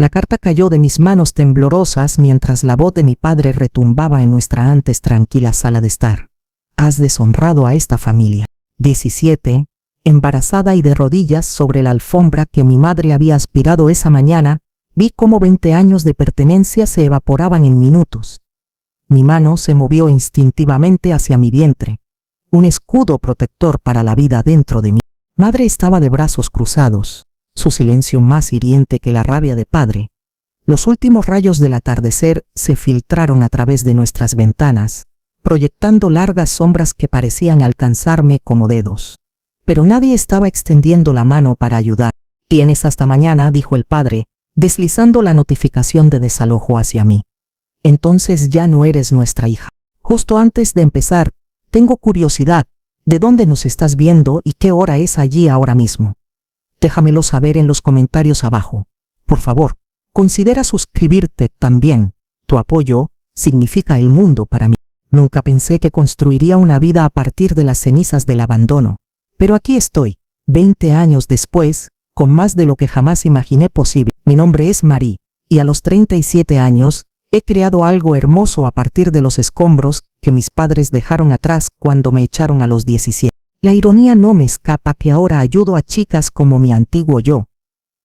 La carta cayó de mis manos temblorosas mientras la voz de mi padre retumbaba en nuestra antes tranquila sala de estar. Has deshonrado a esta familia. 17. Embarazada y de rodillas sobre la alfombra que mi madre había aspirado esa mañana, vi cómo 20 años de pertenencia se evaporaban en minutos. Mi mano se movió instintivamente hacia mi vientre, un escudo protector para la vida dentro de mí. Madre estaba de brazos cruzados, su silencio más hiriente que la rabia de padre. Los últimos rayos del atardecer se filtraron a través de nuestras ventanas, proyectando largas sombras que parecían alcanzarme como dedos. Pero nadie estaba extendiendo la mano para ayudar. Tienes hasta mañana, dijo el padre, deslizando la notificación de desalojo hacia mí. Entonces ya no eres nuestra hija. Justo antes de empezar, tengo curiosidad. ¿De dónde nos estás viendo y qué hora es allí ahora mismo? Déjamelo saber en los comentarios abajo. Por favor, considera suscribirte también. Tu apoyo significa el mundo para mí. Nunca pensé que construiría una vida a partir de las cenizas del abandono. Pero aquí estoy, 20 años después, con más de lo que jamás imaginé posible. Mi nombre es Marie, y a los 37 años, he creado algo hermoso a partir de los escombros que mis padres dejaron atrás cuando me echaron a los 17. La ironía no me escapa que ahora ayudo a chicas como mi antiguo yo.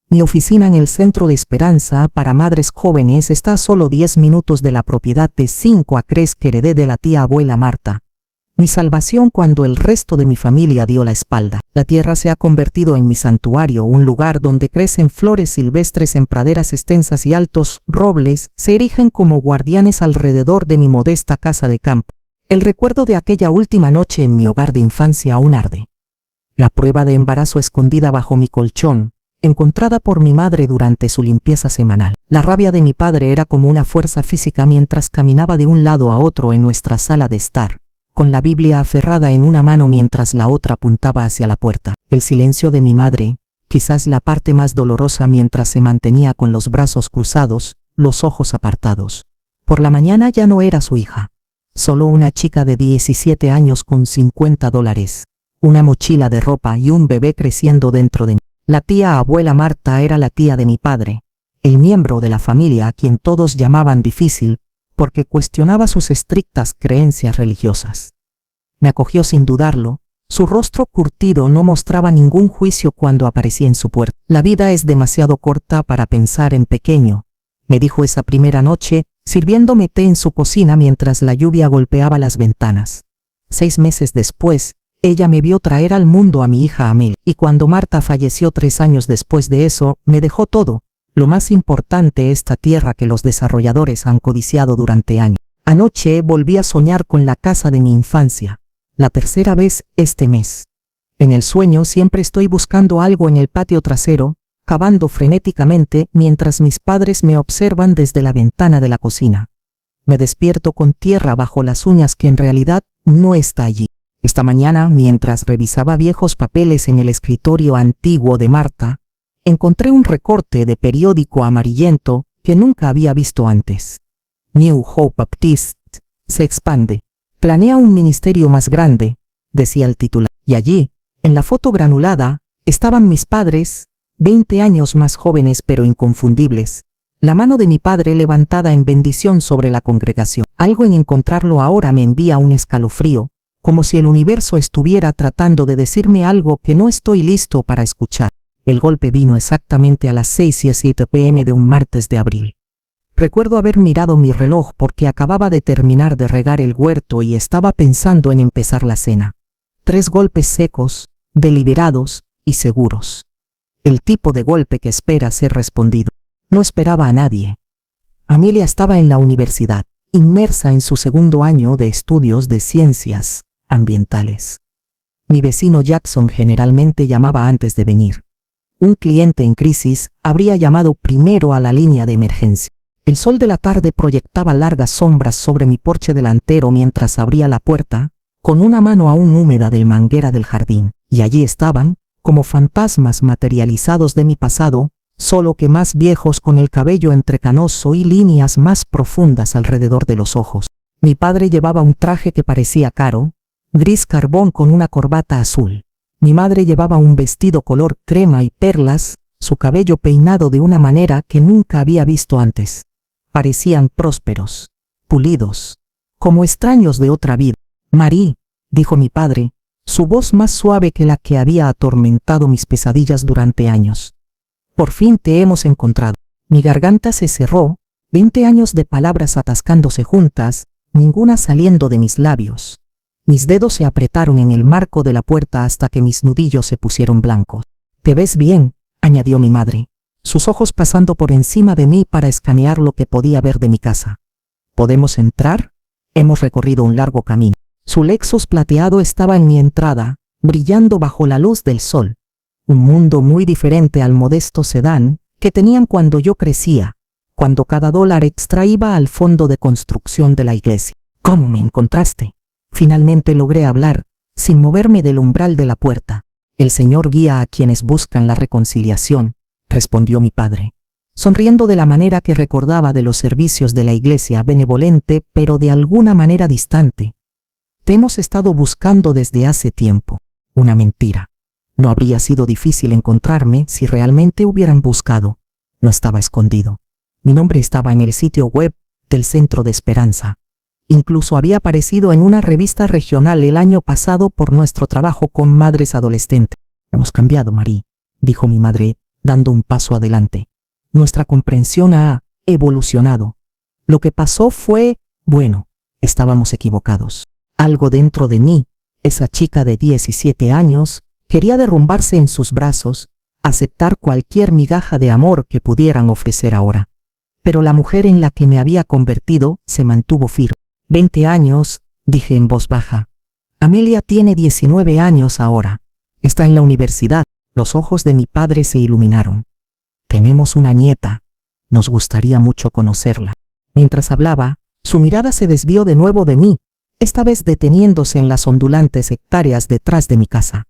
Mi oficina en el Centro de Esperanza para Madres Jóvenes está a solo 10 minutos de la propiedad de 5 acres que heredé de la tía abuela Marta. Mi salvación cuando el resto de mi familia dio la espalda. La tierra se ha convertido en mi santuario, un lugar donde crecen flores silvestres en praderas extensas y altos robles se erigen como guardianes alrededor de mi modesta casa de campo. El recuerdo de aquella última noche en mi hogar de infancia aún arde. La prueba de embarazo escondida bajo mi colchón, encontrada por mi madre durante su limpieza semanal. La rabia de mi padre era como una fuerza física mientras caminaba de un lado a otro en nuestra sala de estar, con la Biblia aferrada en una mano mientras la otra apuntaba hacia la puerta. El silencio de mi madre, quizás la parte más dolorosa mientras se mantenía con los brazos cruzados, los ojos apartados. Por la mañana ya no era su hija, solo una chica de 17 años con $50, una mochila de ropa y un bebé creciendo dentro de mí. La tía abuela Marta era la tía de mi padre, el miembro de la familia a quien todos llamaban difícil, porque cuestionaba sus estrictas creencias religiosas. Me acogió sin dudarlo, su rostro curtido no mostraba ningún juicio cuando aparecí en su puerta. La vida es demasiado corta para pensar en pequeño, me dijo esa primera noche, sirviéndome té en su cocina mientras la lluvia golpeaba las ventanas. 6 meses después, ella me vio traer al mundo a mi hija Amel, y cuando Marta falleció 3 años después de eso, me dejó todo. Lo más importante, esta tierra que los desarrolladores han codiciado durante años. Anoche volví a soñar con la casa de mi infancia, la tercera vez este mes. En el sueño siempre estoy buscando algo en el patio trasero, cavando frenéticamente mientras mis padres me observan desde la ventana de la cocina. Me despierto con tierra bajo las uñas que en realidad no está allí. Esta mañana, mientras revisaba viejos papeles en el escritorio antiguo de Marta, encontré un recorte de periódico amarillento que nunca había visto antes. New Hope Baptist se expande. Planea un ministerio más grande, decía el titular. Y allí, en la foto granulada, estaban mis padres, 20 años más jóvenes pero inconfundibles. La mano de mi padre levantada en bendición sobre la congregación. Algo en encontrarlo ahora me envía un escalofrío, como si el universo estuviera tratando de decirme algo que no estoy listo para escuchar. El golpe vino exactamente a las 6:07 p.m. de un martes de abril. Recuerdo haber mirado mi reloj porque acababa de terminar de regar el huerto y estaba pensando en empezar la cena. 3 golpes secos, deliberados y seguros. El tipo de golpe que espera ser respondido. No esperaba a nadie. Amelia estaba en la universidad, inmersa en su 2º año de estudios de ciencias ambientales. Mi vecino Jackson generalmente llamaba antes de venir. Un cliente en crisis habría llamado primero a la línea de emergencia. El sol de la tarde proyectaba largas sombras sobre mi porche delantero mientras abría la puerta, con una mano aún húmeda del manguera del jardín, y allí estaban, como fantasmas materializados de mi pasado, solo que más viejos, con el cabello entrecanoso y líneas más profundas alrededor de los ojos. Mi padre llevaba un traje que parecía caro, gris carbón con una corbata azul. Mi madre llevaba un vestido color crema y perlas, su cabello peinado de una manera que nunca había visto antes. Parecían prósperos, pulidos, como extraños de otra vida. «Marie», dijo mi padre, su voz más suave que la que había atormentado mis pesadillas durante años. «Por fin te hemos encontrado». Mi garganta se cerró, 20 años de palabras atascándose juntas, ninguna saliendo de mis labios. Mis dedos se apretaron en el marco de la puerta hasta que mis nudillos se pusieron blancos. «¿Te ves bien?», añadió mi madre, sus ojos pasando por encima de mí para escanear lo que podía ver de mi casa. «¿Podemos entrar?» Hemos recorrido un largo camino. Su Lexus plateado estaba en mi entrada, brillando bajo la luz del sol. Un mundo muy diferente al modesto sedán que tenían cuando yo crecía, cuando cada dólar extra iba al fondo de construcción de la iglesia. «¿Cómo me encontraste?». Finalmente logré hablar, sin moverme del umbral de la puerta. «El Señor guía a quienes buscan la reconciliación», respondió mi padre, sonriendo de la manera que recordaba de los servicios de la iglesia, benevolente pero de alguna manera distante. «Te hemos estado buscando desde hace tiempo». Una mentira. No habría sido difícil encontrarme si realmente hubieran buscado. No estaba escondido. Mi nombre estaba en el sitio web del Centro de Esperanza. Incluso había aparecido en una revista regional el año pasado por nuestro trabajo con madres adolescentes. «Hemos cambiado, Marie», dijo mi madre, dando un paso adelante. «Nuestra comprensión ha evolucionado. Lo que pasó fue, bueno, estábamos equivocados. Algo dentro de mí, esa chica de 17 años, quería derrumbarse en sus brazos, aceptar cualquier migaja de amor que pudieran ofrecer ahora. Pero la mujer en la que me había convertido se mantuvo firme. 20 años, dije en voz baja. Amelia tiene 19 años ahora. Está en la universidad». Los ojos de mi padre se iluminaron. «Tenemos una nieta. Nos gustaría mucho conocerla». Mientras hablaba, su mirada se desvió de nuevo de mí, esta vez deteniéndose en las ondulantes hectáreas detrás de mi casa.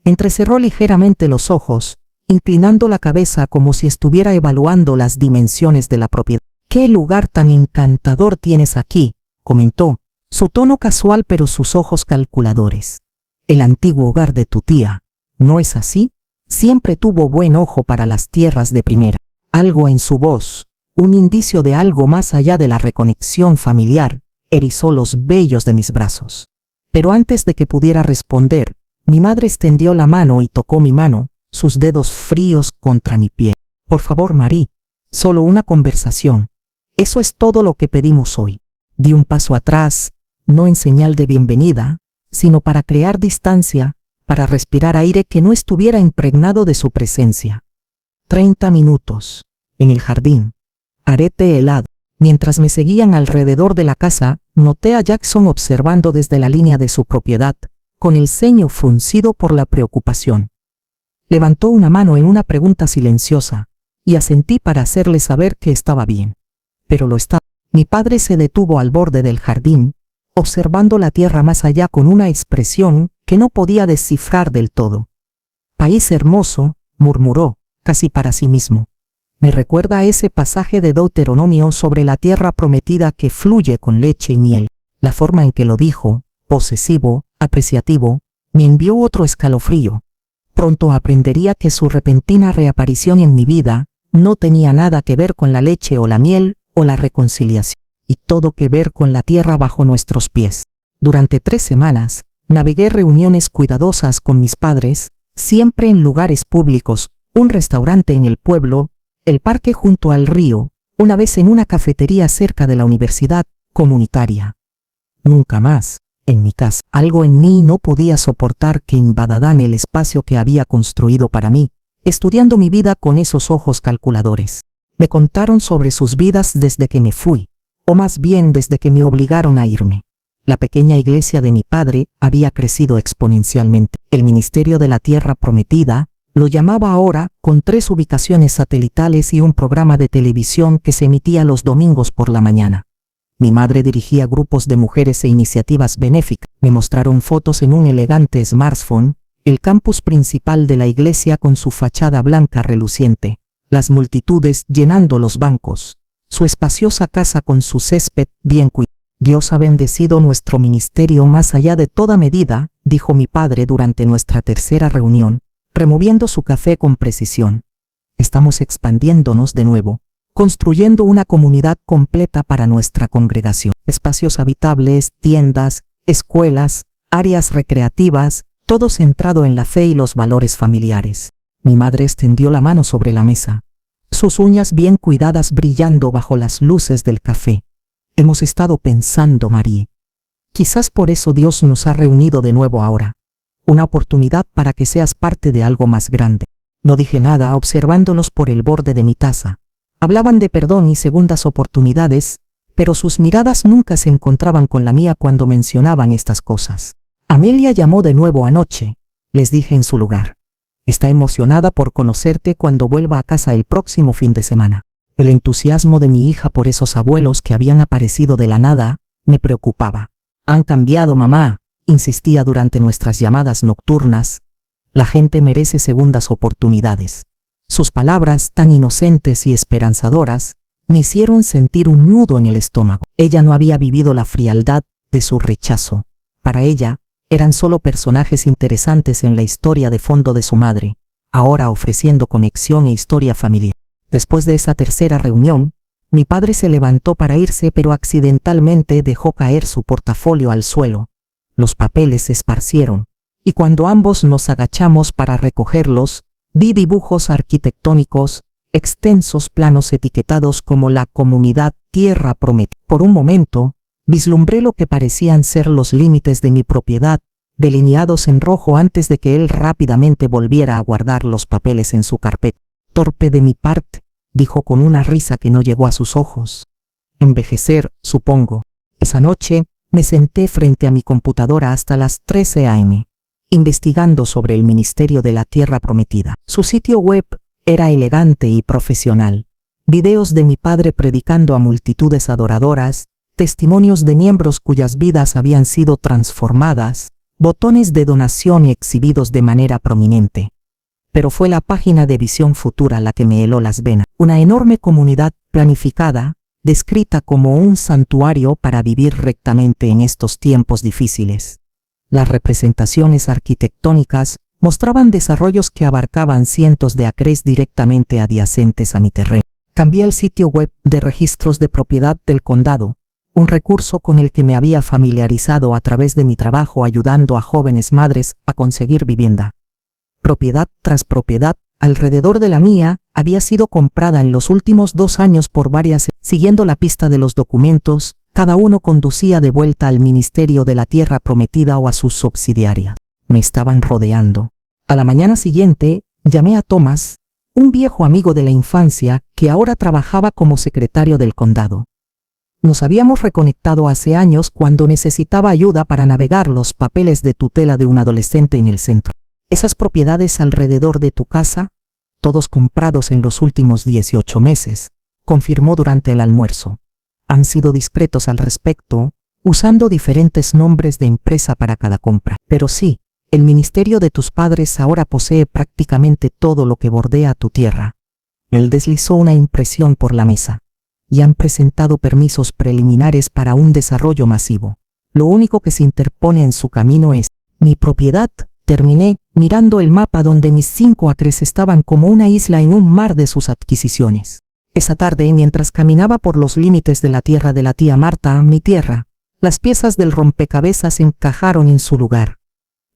Entrecerró ligeramente los ojos, inclinando la cabeza como si estuviera evaluando las dimensiones de la propiedad. «¿Qué lugar tan encantador tienes aquí?», comentó, su tono casual pero sus ojos calculadores. «El antiguo hogar de tu tía, ¿no es así? Siempre tuvo buen ojo para las tierras de primera». Algo en su voz, un indicio de algo más allá de la reconexión familiar, erizó los vellos de mis brazos. Pero antes de que pudiera responder, mi madre extendió la mano y tocó mi mano, sus dedos fríos contra mi piel. «Por favor, Marie, solo una conversación. Eso es todo lo que pedimos hoy». Di un paso atrás, no en señal de bienvenida, sino para crear distancia, para respirar aire que no estuviera impregnado de su presencia. 30 minutos, en el jardín, arete helado. Mientras me seguían alrededor de la casa, noté a Jackson observando desde la línea de su propiedad, con el ceño fruncido por la preocupación. Levantó una mano en una pregunta silenciosa, y asentí para hacerle saber que estaba bien. Pero lo estaba. Mi padre se detuvo al borde del jardín, observando la tierra más allá con una expresión que no podía descifrar del todo. «País hermoso», murmuró, casi para sí mismo. «Me recuerda a ese pasaje de Deuteronomio sobre la tierra prometida que fluye con leche y miel». La forma en que lo dijo, posesivo, apreciativo, me envió otro escalofrío. Pronto aprendería que su repentina reaparición en mi vida no tenía nada que ver con la leche o la miel o la reconciliación, y todo que ver con la tierra bajo nuestros pies. Durante 3 semanas, navegué reuniones cuidadosas con mis padres, siempre en lugares públicos, un restaurante en el pueblo, el parque junto al río, una vez en una cafetería cerca de la universidad comunitaria. Nunca más, en mi casa. Algo en mí no podía soportar que invadaran el espacio que había construido para mí, estudiando mi vida con esos ojos calculadores. Me contaron sobre sus vidas desde que me fui, o más bien desde que me obligaron a irme. La pequeña iglesia de mi padre había crecido exponencialmente. El Ministerio de la Tierra Prometida lo llamaba ahora, con 3 ubicaciones satelitales y un programa de televisión que se emitía los domingos por la mañana. Mi madre dirigía grupos de mujeres e iniciativas benéficas. Me mostraron fotos en un elegante smartphone, el campus principal de la iglesia con su fachada blanca reluciente, las multitudes llenando los bancos, su espaciosa casa con su césped bien cuidado. «Dios ha bendecido nuestro ministerio más allá de toda medida», dijo mi padre durante nuestra tercera reunión, removiendo su café con precisión. Estamos expandiéndonos de nuevo, construyendo una comunidad completa para nuestra congregación. Espacios habitables, tiendas, escuelas, áreas recreativas, todo centrado en la fe y los valores familiares. Mi madre extendió la mano sobre la mesa, sus uñas bien cuidadas brillando bajo las luces del café. Hemos estado pensando, Marie. Quizás por eso Dios nos ha reunido de nuevo ahora. Una oportunidad para que seas parte de algo más grande. No dije nada observándolos por el borde de mi taza. Hablaban de perdón y segundas oportunidades, pero sus miradas nunca se encontraban con la mía cuando mencionaban estas cosas. Amelia llamó de nuevo anoche, les dije en su lugar. Está emocionada por conocerte cuando vuelva a casa el próximo fin de semana. El entusiasmo de mi hija por esos abuelos que habían aparecido de la nada me preocupaba. Han cambiado, mamá, insistía durante nuestras llamadas nocturnas. La gente merece segundas oportunidades. Sus palabras, tan inocentes y esperanzadoras, me hicieron sentir un nudo en el estómago. Ella no había vivido la frialdad de su rechazo. Para ella, eran solo personajes interesantes en la historia de fondo de su madre, ahora ofreciendo conexión e historia familiar. Después de esa tercera reunión, mi padre se levantó para irse, pero accidentalmente dejó caer su portafolio al suelo. Los papeles se esparcieron, y cuando ambos nos agachamos para recogerlos, vi dibujos arquitectónicos, extensos planos etiquetados como la comunidad Tierra Prometida. Por un momento, vislumbré lo que parecían ser los límites de mi propiedad, delineados en rojo antes de que él rápidamente volviera a guardar los papeles en su carpeta. Torpe de mi parte, dijo con una risa que no llegó a sus ojos. Envejecer, supongo. Esa noche, me senté frente a mi computadora hasta las 13 a.m., investigando sobre el Ministerio de la Tierra Prometida. Su sitio web era elegante y profesional. Videos de mi padre predicando a multitudes adoradoras, testimonios de miembros cuyas vidas habían sido transformadas, botones de donación exhibidos de manera prominente. Pero fue la página de Visión Futura la que me heló las venas. Una enorme comunidad planificada, descrita como un santuario para vivir rectamente en estos tiempos difíciles. Las representaciones arquitectónicas mostraban desarrollos que abarcaban cientos de acres directamente adyacentes a mi terreno. Cambié el sitio web de registros de propiedad del condado, un recurso con el que me había familiarizado a través de mi trabajo ayudando a jóvenes madres a conseguir vivienda. Propiedad tras propiedad alrededor de la mía había sido comprada en los últimos 2 años por varias. Siguiendo la pista de los documentos, cada uno conducía de vuelta al Ministerio de la Tierra Prometida o a sus subsidiarias. Me estaban rodeando. A la mañana siguiente, llamé a Thomas, un viejo amigo de la infancia que ahora trabajaba como secretario del condado. Nos habíamos reconectado hace años cuando necesitaba ayuda para navegar los papeles de tutela de un adolescente en el centro. Esas propiedades alrededor de tu casa, todos comprados en los últimos 18 meses, confirmó durante el almuerzo. Han sido discretos al respecto, usando diferentes nombres de empresa para cada compra. Pero sí, el ministerio de tus padres ahora posee prácticamente todo lo que bordea tu tierra. Él deslizó una impresión por la mesa. Y han presentado permisos preliminares para un desarrollo masivo. Lo único que se interpone en su camino es mi propiedad. Terminé mirando el mapa donde mis 5 acres estaban como una isla en un mar de sus adquisiciones. Esa tarde, mientras caminaba por los límites de la tierra de la tía Marta, mi tierra, las piezas del rompecabezas encajaron en su lugar.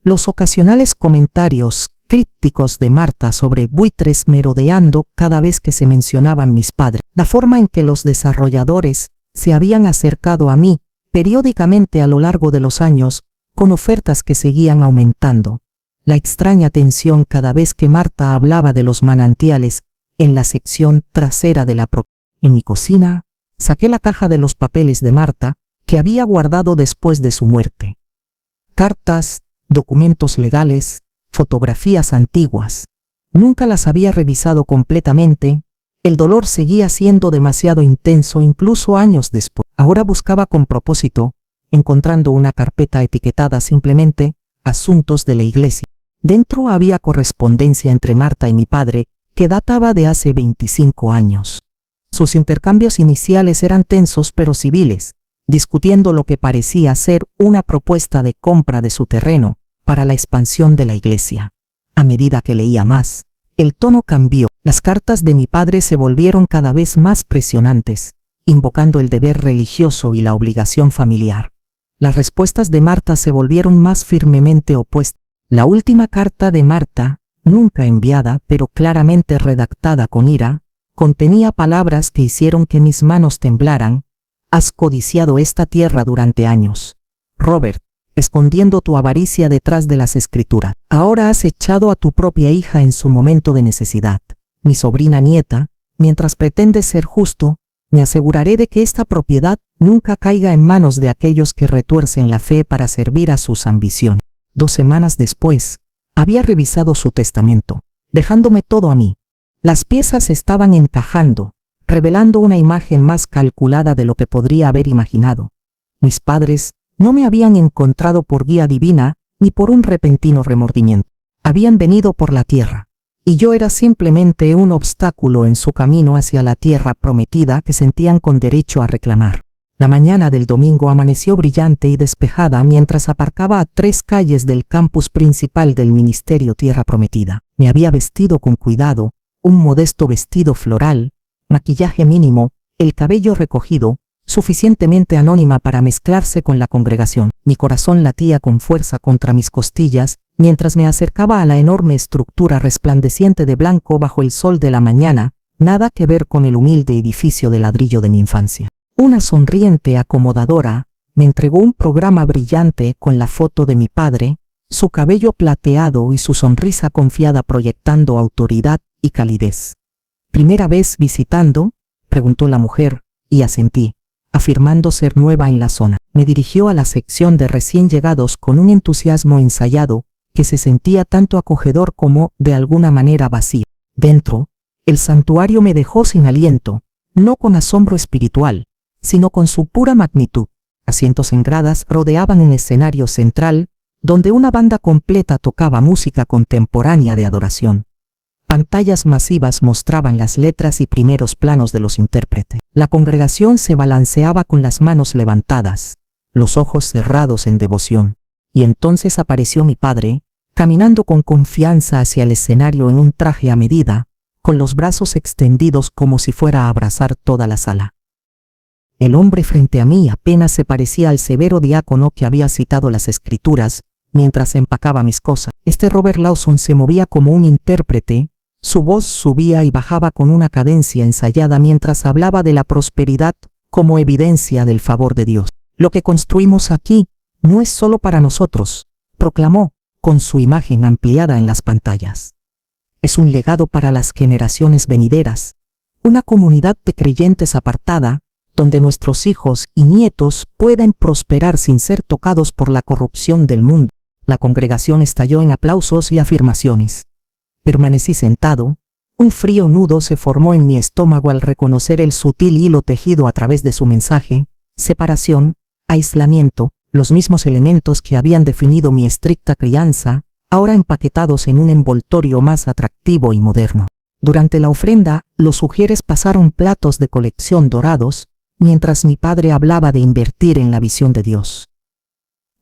Los ocasionales comentarios crípticos de Marta sobre buitres merodeando cada vez que se mencionaban mis padres, la forma en que los desarrolladores se habían acercado a mí periódicamente a lo largo de los años, con ofertas que seguían aumentando, la extraña tensión cada vez que Marta hablaba de los manantiales en la sección trasera de la propiedad. En mi cocina, saqué la caja de los papeles de Marta que había guardado después de su muerte. Cartas, documentos legales, fotografías antiguas. Nunca las había revisado completamente. El dolor seguía siendo demasiado intenso incluso años después. Ahora buscaba con propósito, encontrando una carpeta etiquetada simplemente Asuntos de la Iglesia. Dentro había correspondencia entre Marta y mi padre que databa de hace 25 años. Sus intercambios iniciales eran tensos pero civiles, discutiendo lo que parecía ser una propuesta de compra de su terreno para la expansión de la iglesia. A medida que leía más, El tono cambió. Las cartas de mi padre se volvieron cada vez más presionantes, invocando el deber religioso y la obligación familiar. Las respuestas de Marta se volvieron más firmemente opuestas. La última carta de Marta, nunca enviada pero claramente redactada con ira, contenía palabras que hicieron que mis manos temblaran. Has codiciado esta tierra durante años, Robert, escondiendo tu avaricia detrás de las escrituras. Ahora has echado a tu propia hija en su momento de necesidad. Mi sobrina nieta, mientras pretendes ser justo, me aseguraré de que esta propiedad nunca caiga en manos de aquellos que retuercen la fe para servir a sus ambiciones. 2 semanas después, había revisado su testamento, dejándome todo a mí. Las piezas estaban encajando, revelando una imagen más calculada de lo que podría haber imaginado. Mis padres no me habían encontrado por guía divina, ni por un repentino remordimiento. Habían venido por la tierra, y yo era simplemente un obstáculo en su camino hacia la tierra prometida que sentían con derecho a reclamar. La mañana del domingo amaneció brillante y despejada mientras aparcaba a 3 calles del campus principal del Ministerio Tierra Prometida. Me había vestido con cuidado, un modesto vestido floral, maquillaje mínimo, el cabello recogido, suficientemente anónima para mezclarse con la congregación. Mi corazón latía con fuerza contra mis costillas, mientras me acercaba a la enorme estructura resplandeciente de blanco bajo el sol de la mañana, nada que ver con el humilde edificio de ladrillo de mi infancia. Una sonriente acomodadora me entregó un programa brillante con la foto de mi padre, su cabello plateado y su sonrisa confiada proyectando autoridad y calidez. ¿Primera vez visitando?, preguntó la mujer, y asentí, afirmando ser nueva en la zona. Me dirigió a la sección de recién llegados con un entusiasmo ensayado, que se sentía tanto acogedor como, de alguna manera, vacío. Dentro, el santuario me dejó sin aliento, no con asombro espiritual, sino con su pura magnitud. Asientos en gradas rodeaban un escenario central, donde una banda completa tocaba música contemporánea de adoración. Pantallas masivas mostraban las letras y primeros planos de los intérpretes. La congregación se balanceaba con las manos levantadas, los ojos cerrados en devoción. Y entonces apareció mi padre, caminando con confianza hacia el escenario en un traje a medida, con los brazos extendidos como si fuera a abrazar toda la sala. El hombre frente a mí apenas se parecía al severo diácono que había citado las escrituras, mientras empacaba mis cosas. Robert Lawson se movía como un intérprete, su voz subía y bajaba con una cadencia ensayada mientras hablaba de la prosperidad como evidencia del favor de Dios. Lo que construimos aquí no es solo para nosotros, proclamó, con su imagen ampliada en las pantallas. Es un legado para las generaciones venideras, una comunidad de creyentes apartada, donde nuestros hijos y nietos pueden prosperar sin ser tocados por la corrupción del mundo. La congregación estalló en aplausos y afirmaciones. Permanecí sentado, un frío nudo se formó en mi estómago al reconocer el sutil hilo tejido a través de su mensaje: separación, aislamiento, los mismos elementos que habían definido mi estricta crianza, ahora empaquetados en un envoltorio más atractivo y moderno. Durante la ofrenda, los sugieres pasaron platos de colección dorados, mientras mi padre hablaba de invertir en la visión de Dios.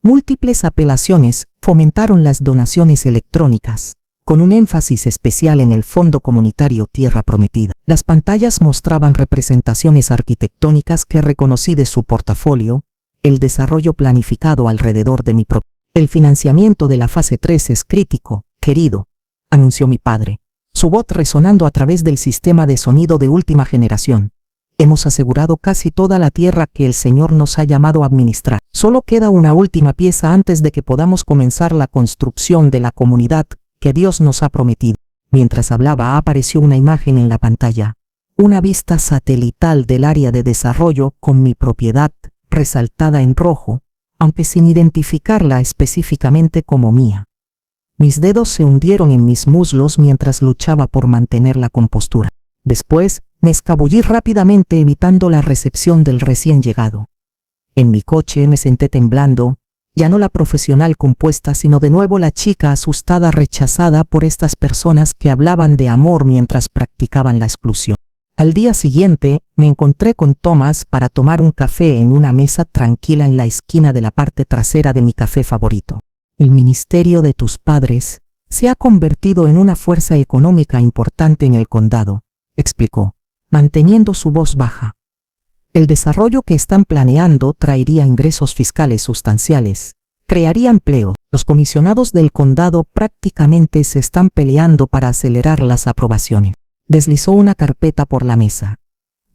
Múltiples apelaciones fomentaron las donaciones electrónicas, con un énfasis especial en el Fondo Comunitario Tierra Prometida. Las pantallas mostraban representaciones arquitectónicas que reconocí de su portafolio, el desarrollo planificado alrededor de mi propio. El financiamiento de la fase 3 es crítico, querido, anunció mi padre, su voz resonando a través del sistema de sonido de última generación. Hemos asegurado casi toda la tierra que el Señor nos ha llamado a administrar. Solo queda una última pieza antes de que podamos comenzar la construcción de la comunidad que Dios nos ha prometido. Mientras hablaba apareció una imagen en la pantalla, una vista satelital del área de desarrollo con mi propiedad resaltada en rojo, aunque sin identificarla específicamente como mía. Mis dedos se hundieron en mis muslos mientras luchaba por mantener la compostura. Después, me escabullí rápidamente evitando la recepción del recién llegado. En mi coche me senté temblando, ya no la profesional compuesta sino de nuevo la chica asustada rechazada por estas personas que hablaban de amor mientras practicaban la exclusión. Al día siguiente, me encontré con Thomas para tomar un café en una mesa tranquila en la esquina de la parte trasera de mi café favorito. El ministerio de tus padres Se ha convertido en una fuerza económica importante en el condado, explicó, manteniendo su voz baja. El desarrollo que están planeando traería ingresos fiscales sustanciales, crearía empleo. Los comisionados del condado prácticamente se están peleando para acelerar las aprobaciones. Deslizó una carpeta por la mesa.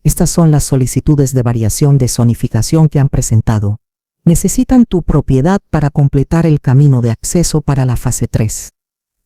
Estas son las solicitudes de variación de zonificación que han presentado. Necesitan tu propiedad para completar el camino de acceso para la fase 3.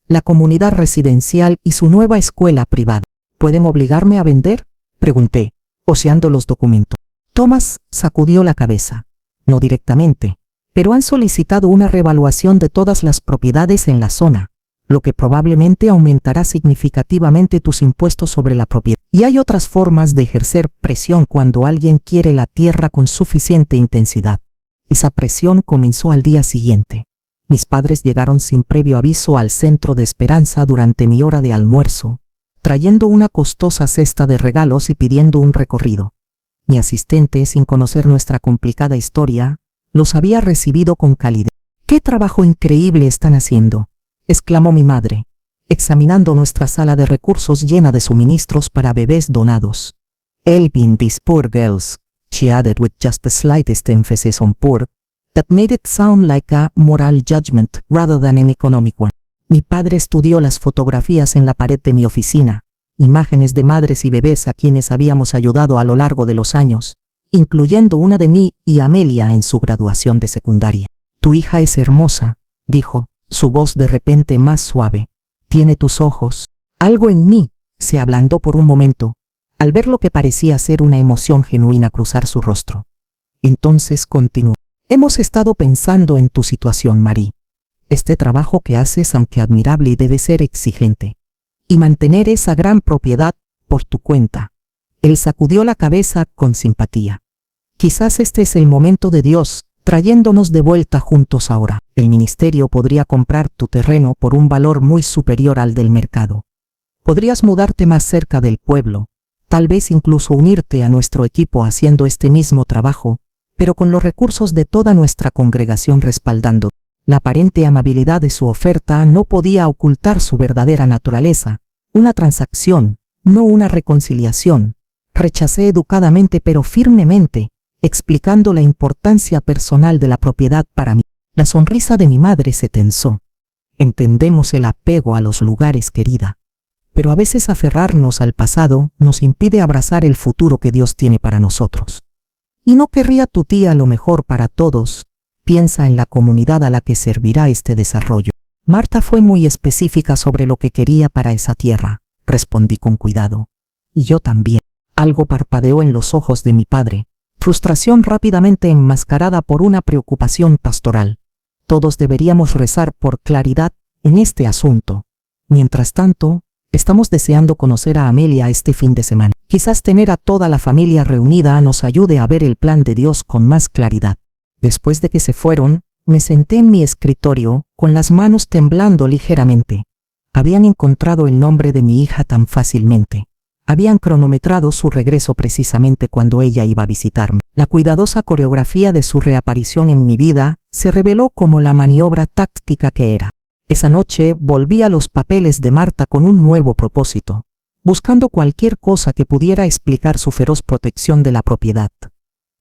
La comunidad residencial y su nueva escuela privada. ¿Pueden obligarme a vender?, pregunté, ojeando los documentos. Thomas sacudió la cabeza. No directamente, pero han solicitado una revaluación de todas las propiedades en la zona, lo que probablemente aumentará significativamente tus impuestos sobre la propiedad. Y hay otras formas de ejercer presión cuando alguien quiere la tierra con suficiente intensidad. Esa presión comenzó al día siguiente. Mis padres llegaron sin previo aviso al centro de Esperanza durante mi hora de almuerzo, trayendo una costosa cesta de regalos y pidiendo un recorrido. Mi asistente, sin conocer nuestra complicada historia, los había recibido con calidez. «¡Qué trabajo increíble están haciendo!», exclamó mi madre, examinando nuestra sala de recursos llena de suministros para bebés donados. «Helping these poor girls», she added with just the slightest emphasis on poor, that made it sound like a moral judgment rather than an economic one. Mi padre estudió las fotografías en la pared de mi oficina, imágenes de madres y bebés a quienes habíamos ayudado a lo largo de los años, incluyendo una de mí y Amelia en su graduación de secundaria. «Tu hija es hermosa», dijo, su voz de repente más suave. «Tiene tus ojos». Algo en mí se ablandó por un momento, al ver lo que parecía ser una emoción genuina cruzar su rostro. Entonces continuó. «Hemos estado pensando en tu situación, Marie. Este trabajo que haces, aunque admirable, debe ser exigente. Y mantener esa gran propiedad por tu cuenta». Él sacudió la cabeza con simpatía. «Quizás este es el momento de Dios, trayéndonos de vuelta juntos ahora. El ministerio podría comprar tu terreno por un valor muy superior al del mercado. Podrías mudarte más cerca del pueblo, tal vez incluso unirte a nuestro equipo haciendo este mismo trabajo, pero con los recursos de toda nuestra congregación respaldando». La aparente amabilidad de su oferta no podía ocultar su verdadera naturaleza. Una transacción, no una reconciliación. Rechacé educadamente pero firmemente, explicando la importancia personal de la propiedad para mí. La sonrisa de mi madre se tensó. «Entendemos el apego a los lugares, querida. Pero a veces aferrarnos al pasado nos impide abrazar el futuro que Dios tiene para nosotros. ¿Y no querría tu tía lo mejor para todos? Piensa en la comunidad a la que servirá este desarrollo». Marta fue muy específica sobre lo que quería para esa tierra, respondí con cuidado. «Y yo también». Algo parpadeó en los ojos de mi padre, frustración rápidamente enmascarada por una preocupación pastoral. Todos deberíamos rezar por claridad en este asunto. Mientras tanto, estamos deseando conocer a Amelia este fin de semana. Quizás tener a toda la familia reunida nos ayude a ver el plan de Dios con más claridad. Después de que se fueron, me senté en mi escritorio, con las manos temblando ligeramente. Habían encontrado el nombre de mi hija tan fácilmente. Habían cronometrado su regreso precisamente cuando ella iba a visitarme. La cuidadosa coreografía de su reaparición en mi vida se reveló como la maniobra táctica que era. Esa noche volví a los papeles de Marta con un nuevo propósito, buscando cualquier cosa que pudiera explicar su feroz protección de la propiedad.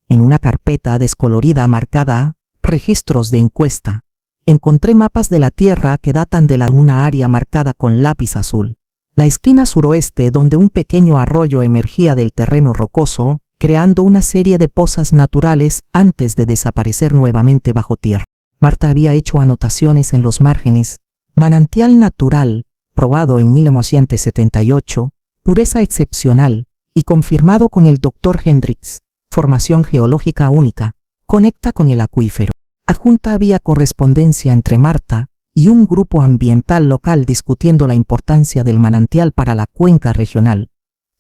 En una carpeta descolorida marcada «Registros de encuesta», encontré mapas de la tierra que datan de una área marcada con lápiz azul. La esquina suroeste, donde un pequeño arroyo emergía del terreno rocoso, creando una serie de pozas naturales antes de desaparecer nuevamente bajo tierra. Marta había hecho anotaciones en los márgenes: manantial natural, probado en 1978, pureza excepcional, y confirmado con el Dr. Hendricks, formación geológica única, conecta con el acuífero. Adjunta había correspondencia entre Marta y un grupo ambiental local discutiendo la importancia del manantial para la cuenca regional.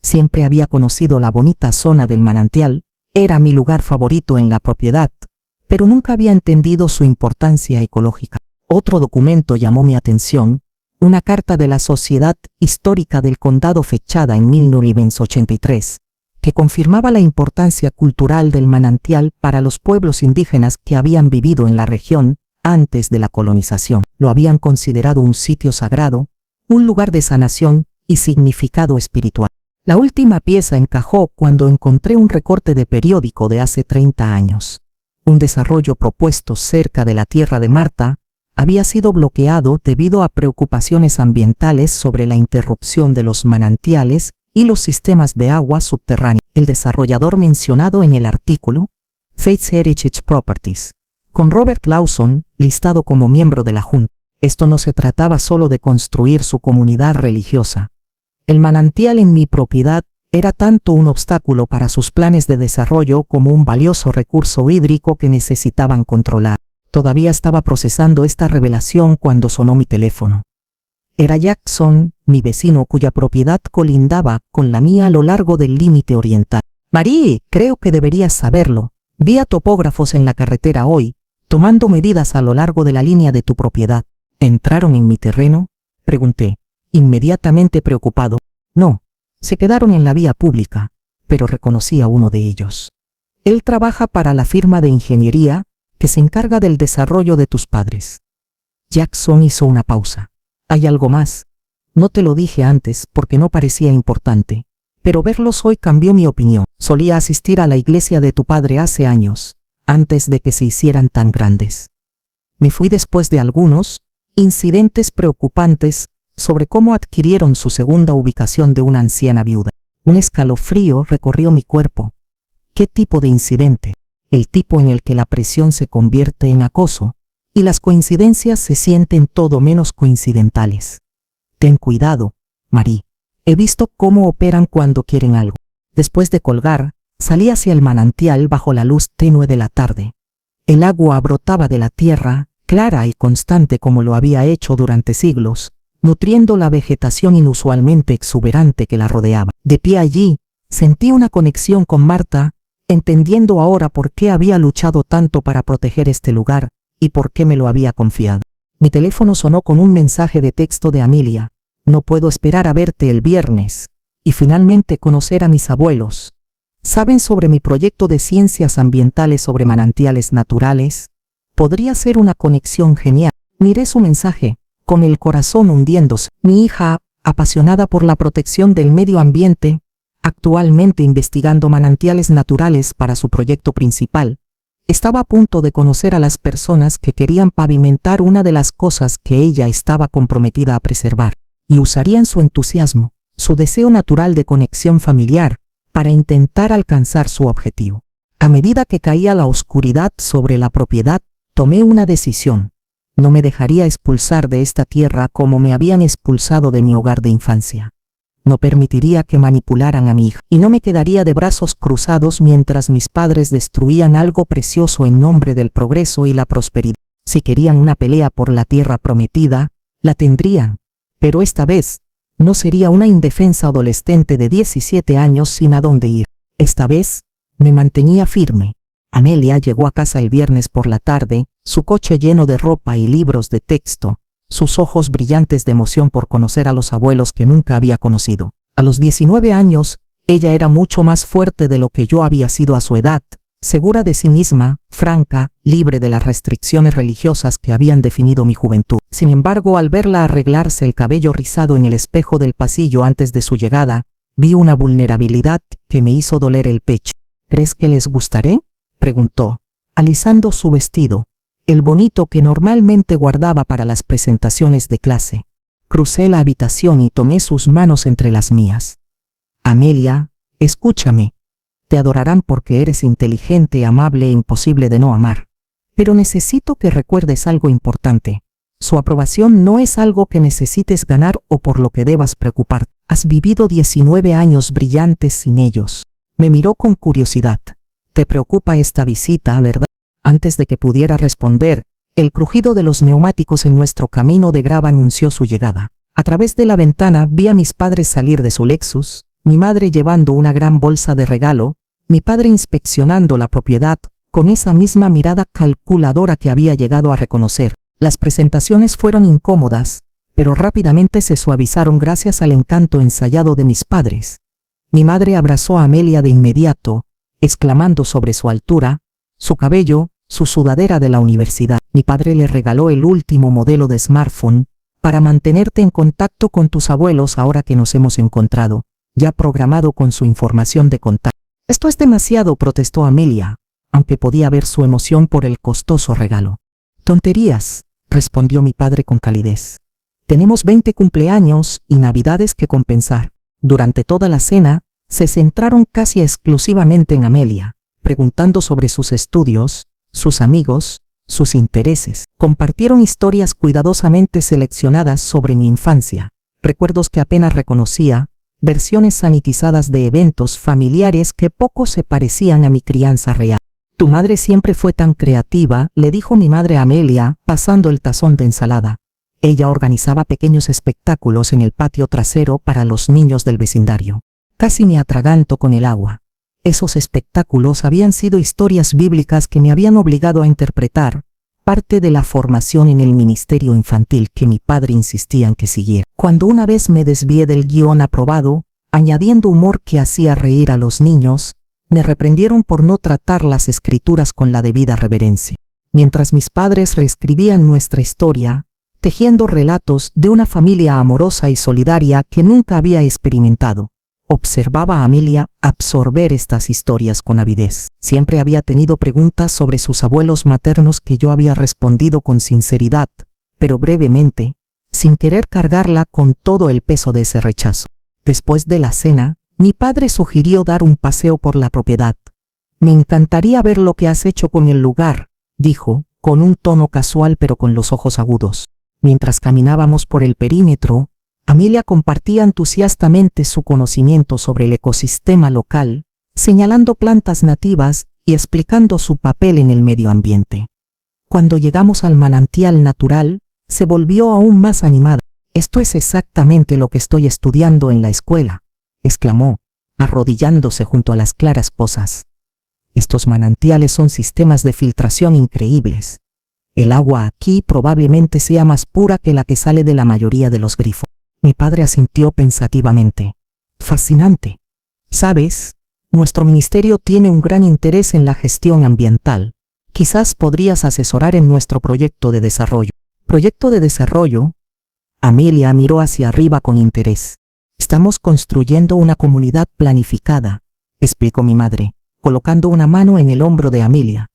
Siempre había conocido la bonita zona del manantial, era mi lugar favorito en la propiedad, pero nunca había entendido su importancia ecológica. Otro documento llamó mi atención, una carta de la Sociedad Histórica del Condado fechada en 1983, que confirmaba la importancia cultural del manantial para los pueblos indígenas que habían vivido en la región antes de la colonización. Lo habían considerado un sitio sagrado, un lugar de sanación y significado espiritual. La última pieza encajó cuando encontré un recorte de periódico de hace 30 años. Un desarrollo propuesto cerca de la tierra de Marta había sido bloqueado debido a preocupaciones ambientales sobre la interrupción de los manantiales y los sistemas de agua subterránea. El desarrollador mencionado en el artículo, Faith Heritage Properties, con Robert Lawson listado como miembro de la Junta. Esto no se trataba solo de construir su comunidad religiosa. El manantial en mi propiedad era tanto un obstáculo para sus planes de desarrollo como un valioso recurso hídrico que necesitaban controlar. Todavía estaba procesando esta revelación cuando sonó mi teléfono. Era Jackson, mi vecino cuya propiedad colindaba con la mía a lo largo del límite oriental. Marie, creo que deberías saberlo. Vi a topógrafos en la carretera hoy, tomando medidas a lo largo de la línea de tu propiedad. ¿Entraron en mi terreno?, pregunté, inmediatamente preocupado. No, se quedaron en la vía pública, pero reconocí a uno de ellos. Él trabaja para la firma de ingeniería que se encarga del desarrollo de tus padres. Jackson hizo una pausa. ¿Hay algo más? No te lo dije antes porque no parecía importante, pero verlos hoy cambió mi opinión. Solía asistir a la iglesia de tu padre hace años, antes de que se hicieran tan grandes. Me fui después de algunos incidentes preocupantes sobre cómo adquirieron su segunda ubicación de una anciana viuda. Un escalofrío recorrió mi cuerpo. ¿Qué tipo de incidente? El tipo en el que la presión se convierte en acoso y las coincidencias se sienten todo menos coincidentales. Ten cuidado, Marie. He visto cómo operan cuando quieren algo. Después de colgar, salí hacia el manantial bajo la luz tenue de la tarde. El agua brotaba de la tierra, clara y constante como lo había hecho durante siglos, nutriendo la vegetación inusualmente exuberante que la rodeaba. De pie allí, sentí una conexión con Marta, entendiendo ahora por qué había luchado tanto para proteger este lugar y por qué me lo había confiado. Mi teléfono sonó con un mensaje de texto de Amelia. No puedo esperar a verte el viernes y finalmente conocer a mis abuelos. ¿Saben sobre mi proyecto de ciencias ambientales sobre manantiales naturales? Podría ser una conexión genial. Miré su mensaje, con el corazón hundiéndose. Mi hija, apasionada por la protección del medio ambiente, actualmente investigando manantiales naturales para su proyecto principal, estaba a punto de conocer a las personas que querían pavimentar una de las cosas que ella estaba comprometida a preservar, y usarían su entusiasmo, su deseo natural de conexión familiar, para intentar alcanzar su objetivo. A medida que caía la oscuridad sobre la propiedad, tomé una decisión. No me dejaría expulsar de esta tierra como me habían expulsado de mi hogar de infancia. No permitiría que manipularan a mi hija, y no me quedaría de brazos cruzados mientras mis padres destruían algo precioso en nombre del progreso y la prosperidad. Si querían una pelea por la tierra prometida, la tendrían, pero esta vez, no sería una indefensa adolescente de 17 años sin a dónde ir. Esta vez, me mantenía firme. Amelia llegó a casa el viernes por la tarde, su coche lleno de ropa y libros de texto, sus ojos brillantes de emoción por conocer a los abuelos que nunca había conocido. A los 19 años, ella era mucho más fuerte de lo que yo había sido a su edad, segura de sí misma, franca, libre de las restricciones religiosas que habían definido mi juventud. Sin embargo, al verla arreglarse el cabello rizado en el espejo del pasillo antes de su llegada, vi una vulnerabilidad que me hizo doler el pecho. ¿Crees que les gustaré?, preguntó, alisando su vestido, el bonito que normalmente guardaba para las presentaciones de clase. Crucé la habitación y tomé sus manos entre las mías. Amelia, escúchame. Te adorarán porque eres inteligente, amable e imposible de no amar. Pero necesito que recuerdes algo importante. Su aprobación no es algo que necesites ganar o por lo que debas preocuparte. Has vivido 19 años brillantes sin ellos. Me miró con curiosidad. ¿Te preocupa esta visita, verdad? Antes de que pudiera responder, el crujido de los neumáticos en nuestro camino de grava anunció su llegada. A través de la ventana vi a mis padres salir de su Lexus, mi madre llevando una gran bolsa de regalo, mi padre inspeccionando la propiedad, con esa misma mirada calculadora que había llegado a reconocer. Las presentaciones fueron incómodas, pero rápidamente se suavizaron gracias al encanto ensayado de mis padres. Mi madre abrazó a Amelia de inmediato, exclamando sobre su altura, su cabello, su sudadera de la universidad. Mi padre le regaló el último modelo de smartphone para mantenerte en contacto con tus abuelos ahora que nos hemos encontrado, ya programado con su información de contacto. Esto es demasiado, protestó Amelia, aunque podía ver su emoción por el costoso regalo. Tonterías, respondió mi padre con calidez. Tenemos 20 cumpleaños y navidades que compensar. Durante toda la cena, se centraron casi exclusivamente en Amelia, preguntando sobre sus estudios, sus amigos, sus intereses. Compartieron historias cuidadosamente seleccionadas sobre mi infancia, recuerdos que apenas reconocía, versiones sanitizadas de eventos familiares que poco se parecían a mi crianza real. Tu madre siempre fue tan creativa, le dijo mi madre a Amelia, pasando el tazón de ensalada. Ella organizaba pequeños espectáculos en el patio trasero para los niños del vecindario. Casi me atraganto con el agua. Esos espectáculos habían sido historias bíblicas que me habían obligado a interpretar, parte de la formación en el ministerio infantil que mi padre insistía en que siguiera. Cuando una vez me desvié del guión aprobado, añadiendo humor que hacía reír a los niños, me reprendieron por no tratar las escrituras con la debida reverencia. Mientras mis padres reescribían nuestra historia, tejiendo relatos de una familia amorosa y solidaria que nunca había experimentado, observaba a Amelia absorber estas historias con avidez. Siempre había tenido preguntas sobre sus abuelos maternos que yo había respondido con sinceridad, pero brevemente, sin querer cargarla con todo el peso de ese rechazo. Después de la cena, mi padre sugirió dar un paseo por la propiedad. Me encantaría ver lo que has hecho con el lugar, dijo, con un tono casual pero con los ojos agudos. Mientras caminábamos por el perímetro, Amelia compartía entusiastamente su conocimiento sobre el ecosistema local, señalando plantas nativas y explicando su papel en el medio ambiente. Cuando llegamos al manantial natural, se volvió aún más animada. Esto es exactamente lo que estoy estudiando en la escuela, exclamó, arrodillándose junto a las claras pozas. Estos manantiales son sistemas de filtración increíbles. El agua aquí probablemente sea más pura que la que sale de la mayoría de los grifos. Mi padre asintió pensativamente. Fascinante. ¿Sabes? Nuestro ministerio tiene un gran interés en la gestión ambiental. Quizás podrías asesorar en nuestro proyecto de desarrollo. ¿Proyecto de desarrollo? Amelia miró hacia arriba con interés. Estamos construyendo una comunidad planificada, explicó mi madre, colocando una mano en el hombro de Amelia.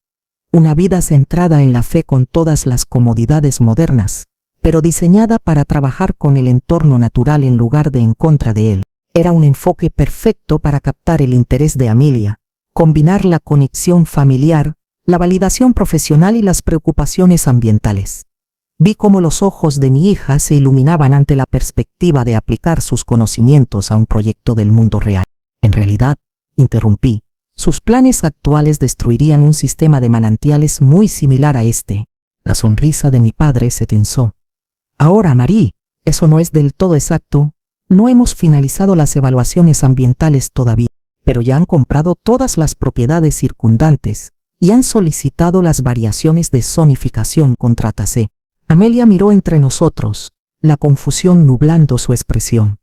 Una vida centrada en la fe con todas las comodidades modernas, pero diseñada para trabajar con el entorno natural en lugar de en contra de él. Era un enfoque perfecto para captar el interés de Amelia, combinar la conexión familiar, la validación profesional y las preocupaciones ambientales. Vi cómo los ojos de mi hija se iluminaban ante la perspectiva de aplicar sus conocimientos a un proyecto del mundo real. En realidad, interrumpí, sus planes actuales destruirían un sistema de manantiales muy similar a este. La sonrisa de mi padre se tensó. Ahora, Marie, eso no es del todo exacto. No hemos finalizado las evaluaciones ambientales todavía, pero ya han comprado todas las propiedades circundantes y han solicitado las variaciones de zonificación contra TAC. Amelia miró entre nosotros, la confusión nublando su expresión.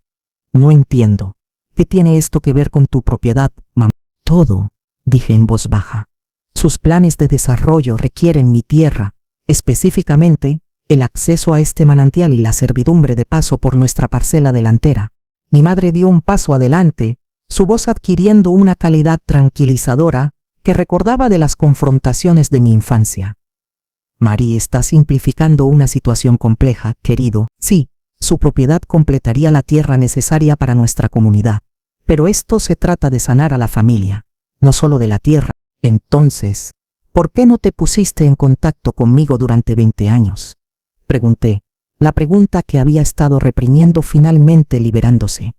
No entiendo. ¿Qué tiene esto que ver con tu propiedad, mamá? Todo, dije en voz baja. Sus planes de desarrollo requieren mi tierra, específicamente, el acceso a este manantial y la servidumbre de paso por nuestra parcela delantera. Mi madre dio un paso adelante, su voz adquiriendo una calidad tranquilizadora que recordaba de las confrontaciones de mi infancia. Marie está simplificando una situación compleja, querido. Sí, su propiedad completaría la tierra necesaria para nuestra comunidad. Pero esto se trata de sanar a la familia, no solo de la tierra. Entonces, ¿por qué no te pusiste en contacto conmigo durante 20 años? Pregunté, la pregunta que había estado reprimiendo finalmente liberándose.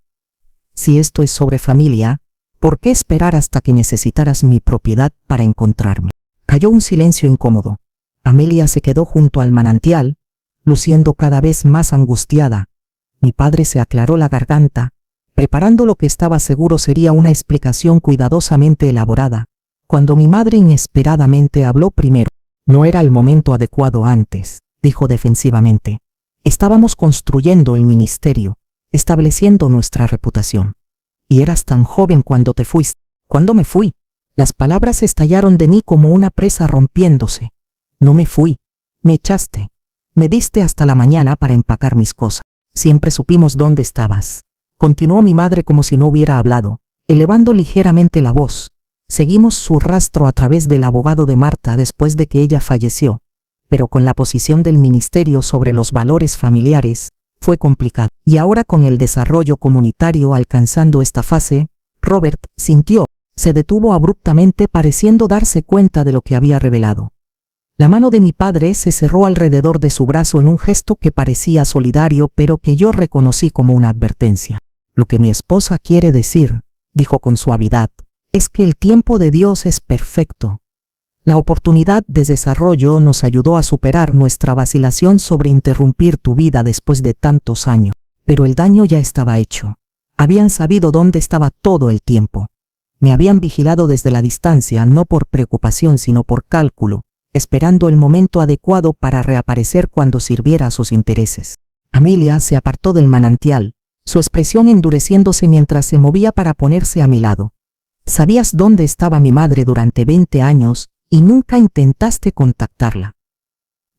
Si esto es sobre familia, ¿por qué esperar hasta que necesitaras mi propiedad para encontrarme? Cayó un silencio incómodo. Amelia se quedó junto al manantial, luciendo cada vez más angustiada. Mi padre se aclaró la garganta, preparando lo que estaba seguro sería una explicación cuidadosamente elaborada, cuando mi madre inesperadamente habló primero. No era el momento adecuado antes, dijo defensivamente. Estábamos construyendo el ministerio, estableciendo nuestra reputación. Y eras tan joven cuando te fuiste. ¿Cuándo me fui? Las palabras estallaron de mí como una presa rompiéndose. No me fui. Me echaste. Me diste hasta la mañana para empacar mis cosas. Siempre supimos dónde estabas. Continuó mi madre como si no hubiera hablado, elevando ligeramente la voz. Seguimos su rastro a través del abogado de Marta después de que ella falleció, pero con la posición del ministerio sobre los valores familiares, fue complicado. Y ahora con el desarrollo comunitario alcanzando esta fase, Robert sintió, se detuvo abruptamente pareciendo darse cuenta de lo que había revelado. La mano de mi padre se cerró alrededor de su brazo en un gesto que parecía solidario pero que yo reconocí como una advertencia. Lo que mi esposa quiere decir, dijo con suavidad, es que el tiempo de Dios es perfecto. La oportunidad de desarrollo nos ayudó a superar nuestra vacilación sobre interrumpir tu vida después de tantos años, pero el daño ya estaba hecho. Habían sabido dónde estaba todo el tiempo. Me habían vigilado desde la distancia, no por preocupación sino por cálculo, esperando el momento adecuado para reaparecer cuando sirviera a sus intereses. Amelia se apartó del manantial, su expresión endureciéndose mientras se movía para ponerse a mi lado. Sabías dónde estaba mi madre durante 20 años y nunca intentaste contactarla.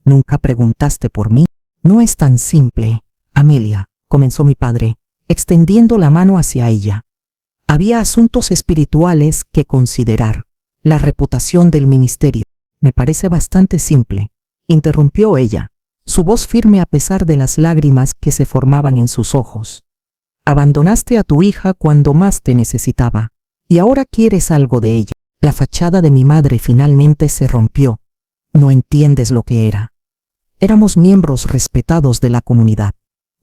Nunca preguntaste por mí. No es tan simple, Amelia, comenzó mi padre, extendiendo la mano hacia ella. Había asuntos espirituales que considerar. La reputación del ministerio. Me parece bastante simple, interrumpió ella, su voz firme a pesar de las lágrimas que se formaban en sus ojos. Abandonaste a tu hija cuando más te necesitaba, y ahora quieres algo de ella. La fachada de mi madre finalmente se rompió. No entiendes lo que era. Éramos miembros respetados de la comunidad.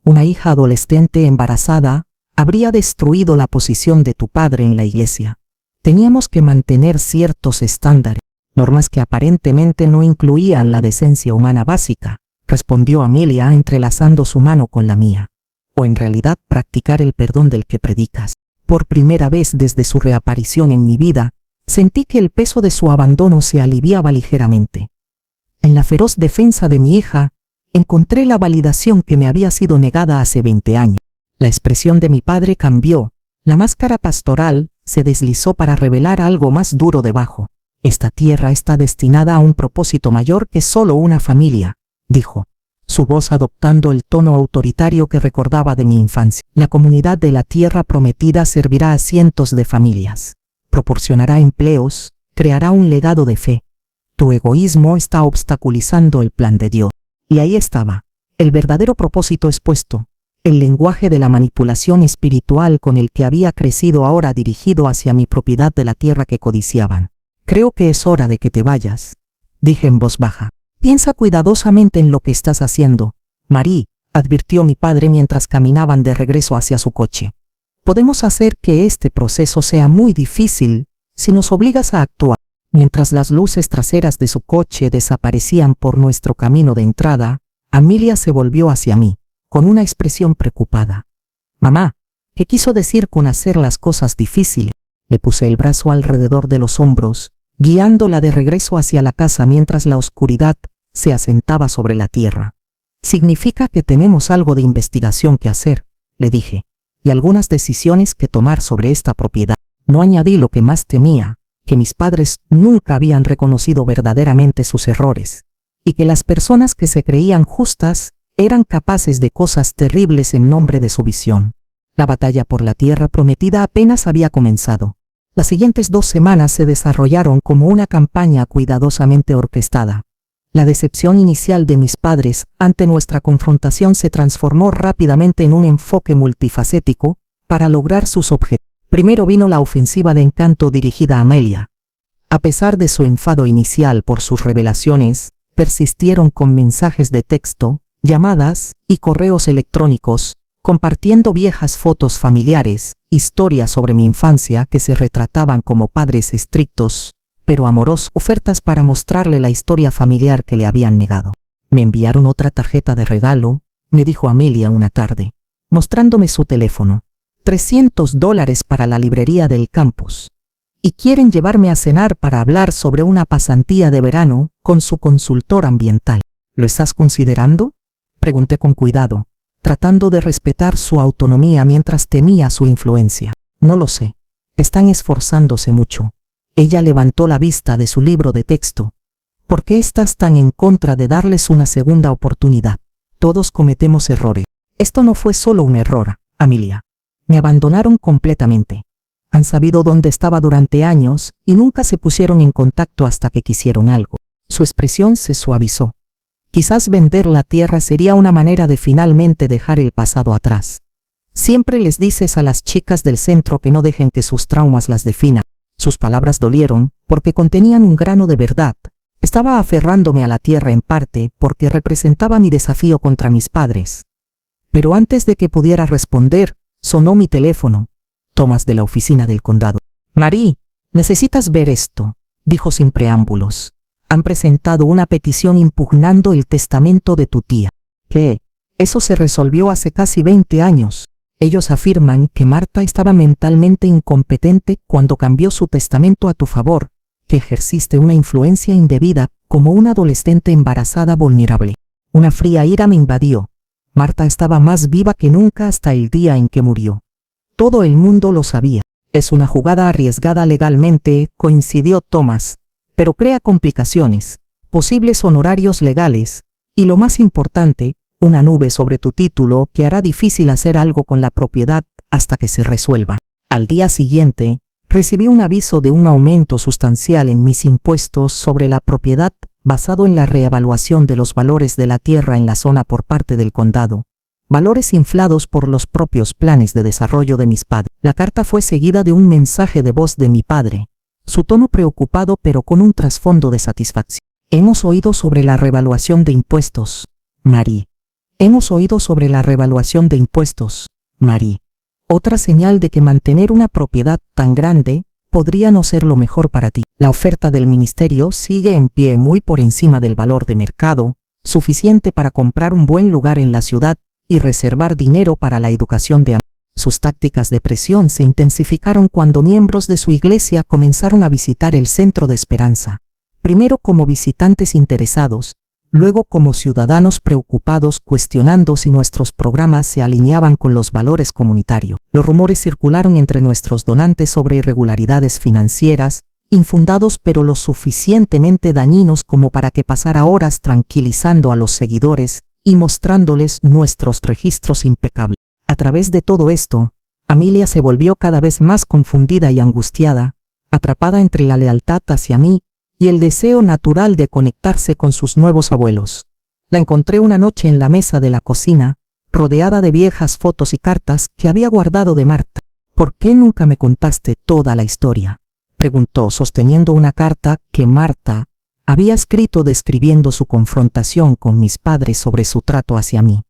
Una hija adolescente embarazada habría destruido la posición de tu padre en la iglesia. Teníamos que mantener ciertos estándares, normas que aparentemente no incluían la decencia humana básica, respondió Amelia entrelazando su mano con la mía. O en realidad practicar el perdón del que predicas. Por primera vez desde su reaparición en mi vida, sentí que el peso de su abandono se aliviaba ligeramente. En la feroz defensa de mi hija, encontré la validación que me había sido negada hace 20 años. La expresión de mi padre cambió, la máscara pastoral se deslizó para revelar algo más duro debajo. Esta tierra está destinada a un propósito mayor que solo una familia, dijo, su voz adoptando el tono autoritario que recordaba de mi infancia. La comunidad de la tierra prometida servirá a cientos de familias, proporcionará empleos, creará un legado de fe. Tu egoísmo está obstaculizando el plan de Dios. Y ahí estaba, el verdadero propósito expuesto, el lenguaje de la manipulación espiritual con el que había crecido ahora dirigido hacia mi propiedad de la tierra que codiciaban. Creo que es hora de que te vayas, dije en voz baja. Piensa cuidadosamente en lo que estás haciendo, Marie, advirtió mi padre mientras caminaban de regreso hacia su coche. Podemos hacer que este proceso sea muy difícil si nos obligas a actuar. Mientras las luces traseras de su coche desaparecían por nuestro camino de entrada, Amelia se volvió hacia mí, con una expresión preocupada. Mamá, ¿qué quiso decir con hacer las cosas difíciles? Le puse el brazo alrededor de los hombros, guiándola de regreso hacia la casa mientras la oscuridad se asentaba sobre la tierra. Significa que tenemos algo de investigación que hacer, le dije, y algunas decisiones que tomar sobre esta propiedad. No añadí lo que más temía, que mis padres nunca habían reconocido verdaderamente sus errores, y que las personas que se creían justas eran capaces de cosas terribles en nombre de su visión. La batalla por la tierra prometida apenas había comenzado. Las siguientes 2 semanas se desarrollaron como una campaña cuidadosamente orquestada. La decepción inicial de mis padres ante nuestra confrontación se transformó rápidamente en un enfoque multifacético para lograr sus objetivos. Primero vino la ofensiva de encanto dirigida a Amelia. A pesar de su enfado inicial por sus revelaciones, persistieron con mensajes de texto, llamadas y correos electrónicos, compartiendo viejas fotos familiares, historias sobre mi infancia que se retrataban como padres estrictos, pero amorosos, ofertas para mostrarle la historia familiar que le habían negado. Me enviaron otra tarjeta de regalo, me dijo Amelia una tarde, mostrándome su teléfono. $300 para la librería del campus. Y quieren llevarme a cenar para hablar sobre una pasantía de verano con su consultor ambiental. ¿Lo estás considerando? Pregunté con cuidado, tratando de respetar su autonomía mientras temía su influencia. No lo sé. Están esforzándose mucho. Ella levantó la vista de su libro de texto. ¿Por qué estás tan en contra de darles una segunda oportunidad? Todos cometemos errores. Esto no fue solo un error, Amelia. Me abandonaron completamente. Han sabido dónde estaba durante años y nunca se pusieron en contacto hasta que quisieron algo. Su expresión se suavizó. Quizás vender la tierra sería una manera de finalmente dejar el pasado atrás. Siempre les dices a las chicas del centro que no dejen que sus traumas las definan. Sus palabras dolieron porque contenían un grano de verdad. Estaba aferrándome a la tierra en parte porque representaba mi desafío contra mis padres. Pero antes de que pudiera responder, sonó mi teléfono. Thomas de la oficina del condado. Marie, necesitas ver esto, dijo sin preámbulos. Han presentado una petición impugnando el testamento de tu tía. ¿Qué? Eso se resolvió hace casi 20 años. Ellos afirman que Marta estaba mentalmente incompetente cuando cambió su testamento a tu favor, que ejerciste una influencia indebida como una adolescente embarazada vulnerable. Una fría ira me invadió. Marta estaba más viva que nunca hasta el día en que murió. Todo el mundo lo sabía. Es una jugada arriesgada legalmente, coincidió Thomas, pero crea complicaciones, posibles honorarios legales, y lo más importante, una nube sobre tu título que hará difícil hacer algo con la propiedad hasta que se resuelva. Al día siguiente, recibí un aviso de un aumento sustancial en mis impuestos sobre la propiedad basado en la reevaluación de los valores de la tierra en la zona por parte del condado. Valores inflados por los propios planes de desarrollo de mis padres. La carta fue seguida de un mensaje de voz de mi padre, su tono preocupado pero con un trasfondo de satisfacción. Hemos oído sobre la revaluación de impuestos, Marie. Hemos oído sobre la revaluación de impuestos, Marie. Otra señal de que mantener una propiedad tan grande podría no ser lo mejor para ti. La oferta del ministerio sigue en pie muy por encima del valor de mercado, suficiente para comprar un buen lugar en la ciudad y reservar dinero para la educación de sus tácticas de presión se intensificaron cuando miembros de su iglesia comenzaron a visitar el Centro de Esperanza, primero como visitantes interesados, luego como ciudadanos preocupados cuestionando si nuestros programas se alineaban con los valores comunitarios. Los rumores circularon entre nuestros donantes sobre irregularidades financieras, infundados pero lo suficientemente dañinos como para que pasara horas tranquilizando a los seguidores y mostrándoles nuestros registros impecables. A través de todo esto, Amelia se volvió cada vez más confundida y angustiada, atrapada entre la lealtad hacia mí y el deseo natural de conectarse con sus nuevos abuelos. La encontré una noche en la mesa de la cocina, rodeada de viejas fotos y cartas que había guardado de Marta. ¿Por qué nunca me contaste toda la historia?, preguntó sosteniendo una carta que Marta había escrito describiendo su confrontación con mis padres sobre su trato hacia mí.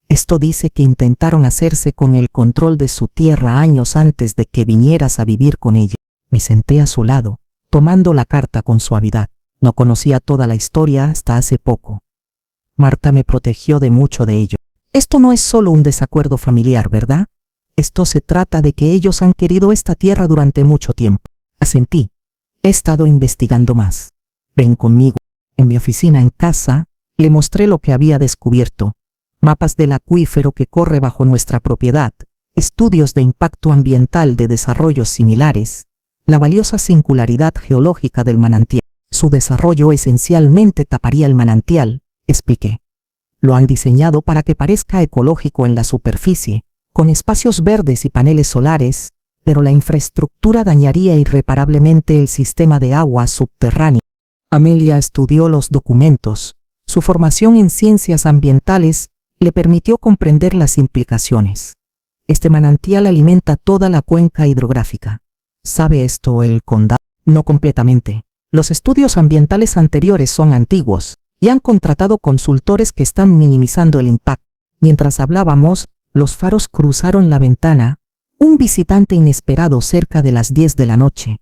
Esto dice que intentaron hacerse con el control de su tierra años antes de que vinieras a vivir con ella. Me senté a su lado, tomando la carta con suavidad. No conocía toda la historia hasta hace poco. Marta me protegió de mucho de ello. Esto no es solo un desacuerdo familiar, ¿verdad? Esto se trata de que ellos han querido esta tierra durante mucho tiempo. Asentí. He estado investigando más. Ven conmigo. En mi oficina en casa, le mostré lo que había descubierto. Mapas del acuífero que corre bajo nuestra propiedad, estudios de impacto ambiental de desarrollos similares, la valiosa singularidad geológica del manantial. Su desarrollo esencialmente taparía el manantial, expliqué. Lo han diseñado para que parezca ecológico en la superficie, con espacios verdes y paneles solares, pero la infraestructura dañaría irreparablemente el sistema de agua subterráneo. Amelia estudió los documentos. Su formación en ciencias ambientales le permitió comprender las implicaciones. Este manantial alimenta toda la cuenca hidrográfica. ¿Sabe esto el condado? No completamente. Los estudios ambientales anteriores son antiguos y han contratado consultores que están minimizando el impacto. Mientras hablábamos, los faros cruzaron la ventana, un visitante inesperado cerca de las 10 de la noche.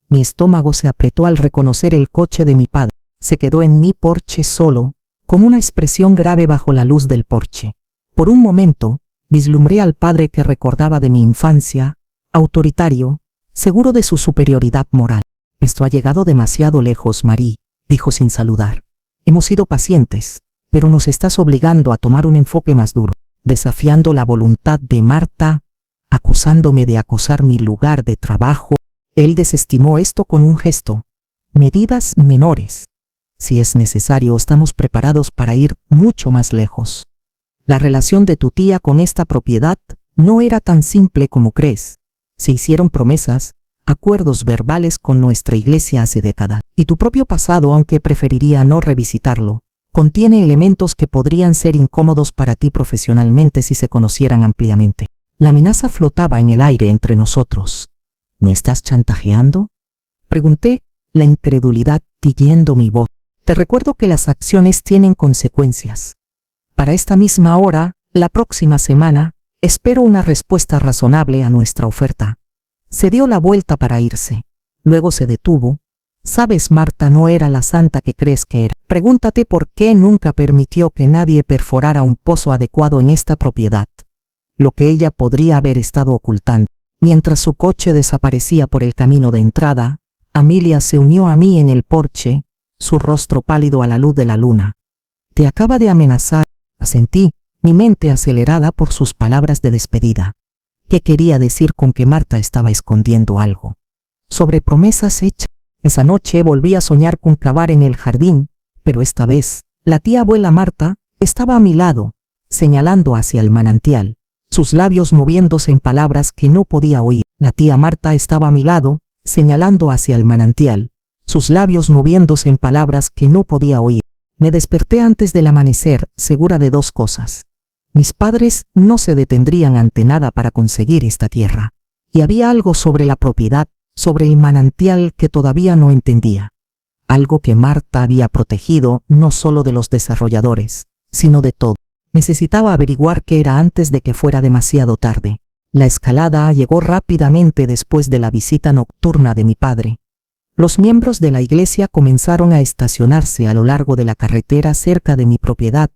Mi estómago se apretó al reconocer el coche de mi padre. Se quedó en mi porche solo, con una expresión grave bajo la luz del porche. Por un momento, vislumbré al padre que recordaba de mi infancia, autoritario, seguro de su superioridad moral. Esto ha llegado demasiado lejos, Marie, dijo sin saludar. Hemos sido pacientes, pero nos estás obligando a tomar un enfoque más duro, desafiando la voluntad de Marta, acusándome de acosar mi lugar de trabajo. Él desestimó esto con un gesto. Medidas menores. Si es necesario, estamos preparados para ir mucho más lejos. La relación de tu tía con esta propiedad no era tan simple como crees. Se hicieron promesas, acuerdos verbales con nuestra iglesia hace décadas. Y tu propio pasado, aunque preferiría no revisitarlo, contiene elementos que podrían ser incómodos para ti profesionalmente si se conocieran ampliamente. La amenaza flotaba en el aire entre nosotros. ¿Me estás chantajeando?, pregunté, la incredulidad tiguiendo mi voz. Te recuerdo que las acciones tienen consecuencias. Para esta misma hora, la próxima semana, espero una respuesta razonable a nuestra oferta. Se dio la vuelta para irse. Luego se detuvo. Sabes, Marta no era la santa que crees que era. Pregúntate por qué nunca permitió que nadie perforara un pozo adecuado en esta propiedad. Lo que ella podría haber estado ocultando. Mientras su coche desaparecía por el camino de entrada, Amelia se unió a mí en el porche, su rostro pálido a la luz de la luna. Te acaba de amenazar, asentí, mi mente acelerada por sus palabras de despedida. ¿Qué quería decir con que Marta estaba escondiendo algo? Sobre promesas hechas. Esa noche volví a soñar con cavar en el jardín, pero esta vez, la tía abuela Marta estaba a mi lado, señalando hacia el manantial, sus labios moviéndose en palabras que no podía oír. La tía Marta estaba a mi lado, señalando hacia el manantial, sus labios moviéndose en palabras que no podía oír. Me desperté antes del amanecer, segura de dos cosas. Mis padres no se detendrían ante nada para conseguir esta tierra. Y había algo sobre la propiedad, sobre el manantial que todavía no entendía. Algo que Marta había protegido no solo de los desarrolladores, sino de todo. Necesitaba averiguar qué era antes de que fuera demasiado tarde. La escalada llegó rápidamente después de la visita nocturna de mi padre. Los miembros de la iglesia comenzaron a estacionarse a lo largo de la carretera cerca de mi propiedad,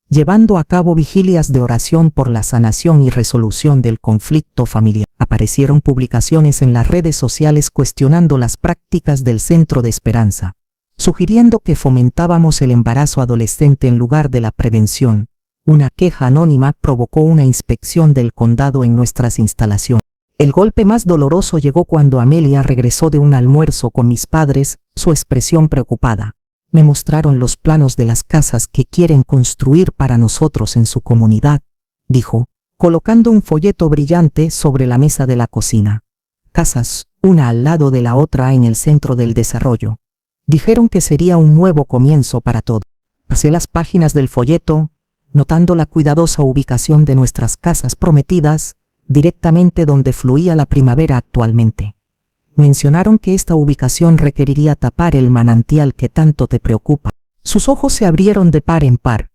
llevando a cabo vigilias de oración por la sanación y resolución del conflicto familiar. Aparecieron publicaciones en las redes sociales cuestionando las prácticas del Centro de Esperanza, sugiriendo que fomentábamos el embarazo adolescente en lugar de la prevención. Una queja anónima provocó una inspección del condado en nuestras instalaciones. El golpe más doloroso llegó cuando Amelia regresó de un almuerzo con mis padres, su expresión preocupada. Me mostraron los planos de las casas que quieren construir para nosotros en su comunidad, dijo, colocando un folleto brillante sobre la mesa de la cocina. Casas, una al lado de la otra en el centro del desarrollo. Dijeron que sería un nuevo comienzo para todo. Pasé las páginas del folleto, notando la cuidadosa ubicación de nuestras casas prometidas, directamente donde fluía la primavera actualmente. Mencionaron que esta ubicación requeriría tapar el manantial que tanto te preocupa. Sus ojos se abrieron de par en par.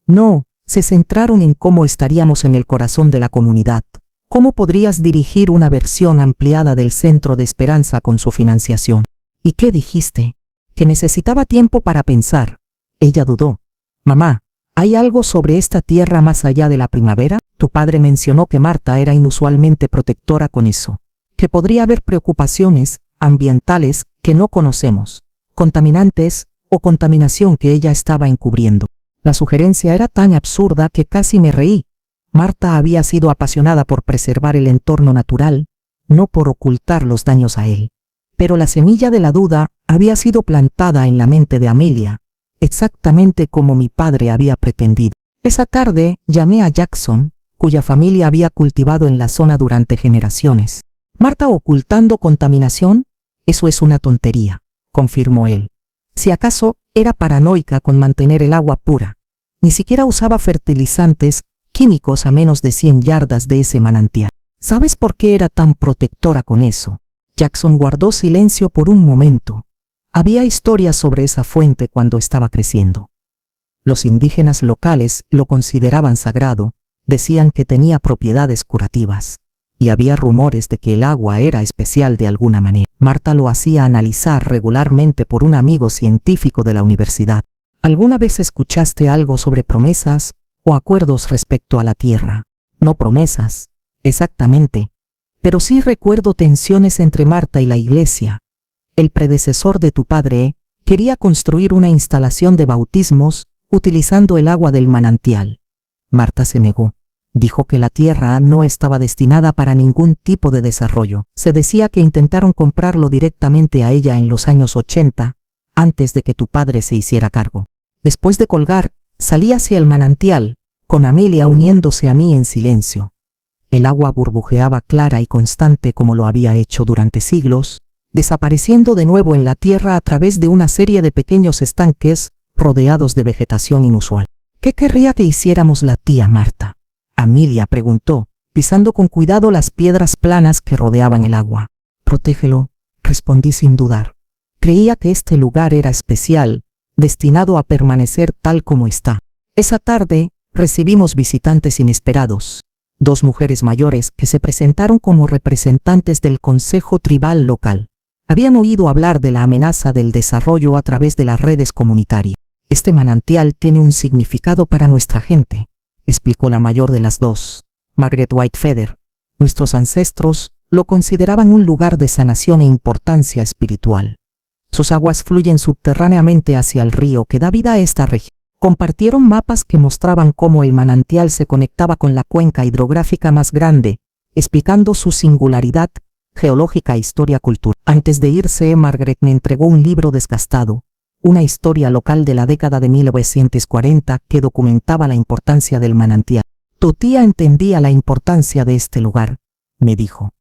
No, se centraron en cómo estaríamos en el corazón de la comunidad. ¿Cómo podrías dirigir una versión ampliada del Centro de Esperanza con su financiación? ¿Y qué dijiste? Que necesitaba tiempo para pensar. Ella dudó. Mamá, ¿hay algo sobre esta tierra más allá de la primavera? Tu padre mencionó que Marta era inusualmente protectora con eso. Que podría haber preocupaciones ambientales que no conocemos, contaminantes o contaminación que ella estaba encubriendo. La sugerencia era tan absurda que casi me reí. Marta había sido apasionada por preservar el entorno natural, no por ocultar los daños a él. Pero la semilla de la duda había sido plantada en la mente de Amelia, exactamente como mi padre había pretendido. Esa tarde llamé a Jackson, cuya familia había cultivado en la zona durante generaciones. ¿Marta ocultando contaminación? Eso es una tontería, confirmó él. Si acaso, era paranoica con mantener el agua pura. Ni siquiera usaba fertilizantes químicos a menos de 100 yardas de ese manantial. ¿Sabes por qué era tan protectora con eso? Jackson guardó silencio por un momento. Había historias sobre esa fuente cuando estaba creciendo. Los indígenas locales lo consideraban sagrado, decían que tenía propiedades curativas. Y había rumores de que el agua era especial de alguna manera. Marta lo hacía analizar regularmente por un amigo científico de la universidad. ¿Alguna vez escuchaste algo sobre promesas o acuerdos respecto a la tierra? No promesas, exactamente. Pero sí recuerdo tensiones entre Marta y la iglesia. El predecesor de tu padre quería construir una instalación de bautismos utilizando el agua del manantial. Marta se negó. Dijo que la tierra no estaba destinada para ningún tipo de desarrollo. Se decía que intentaron comprarlo directamente a ella en los años 80, antes de que tu padre se hiciera cargo. Después de colgar, salí hacia el manantial, con Amelia uniéndose a mí en silencio. El agua burbujeaba clara y constante como lo había hecho durante siglos, desapareciendo de nuevo en la tierra a través de una serie de pequeños estanques rodeados de vegetación inusual. ¿Qué querría que hiciéramos la tía Marta?, Amelia preguntó, pisando con cuidado las piedras planas que rodeaban el agua. Protégelo, respondí sin dudar. Creía que este lugar era especial, destinado a permanecer tal como está. Esa tarde, recibimos visitantes inesperados. 2 mujeres mayores que se presentaron como representantes del Consejo Tribal local. Habían oído hablar de la amenaza del desarrollo a través de las redes comunitarias. Este manantial tiene un significado para nuestra gente, explicó la mayor de las 2, Margaret Whitefeather. Nuestros ancestros lo consideraban un lugar de sanación e importancia espiritual. Sus aguas fluyen subterráneamente hacia el río que da vida a esta región. Compartieron mapas que mostraban cómo el manantial se conectaba con la cuenca hidrográfica más grande, explicando su singularidad geológica e historia cultural. Antes de irse, Margaret me entregó un libro desgastado, una historia local de la década de 1940 que documentaba la importancia del manantial. Tu tía entendía la importancia de este lugar, me dijo.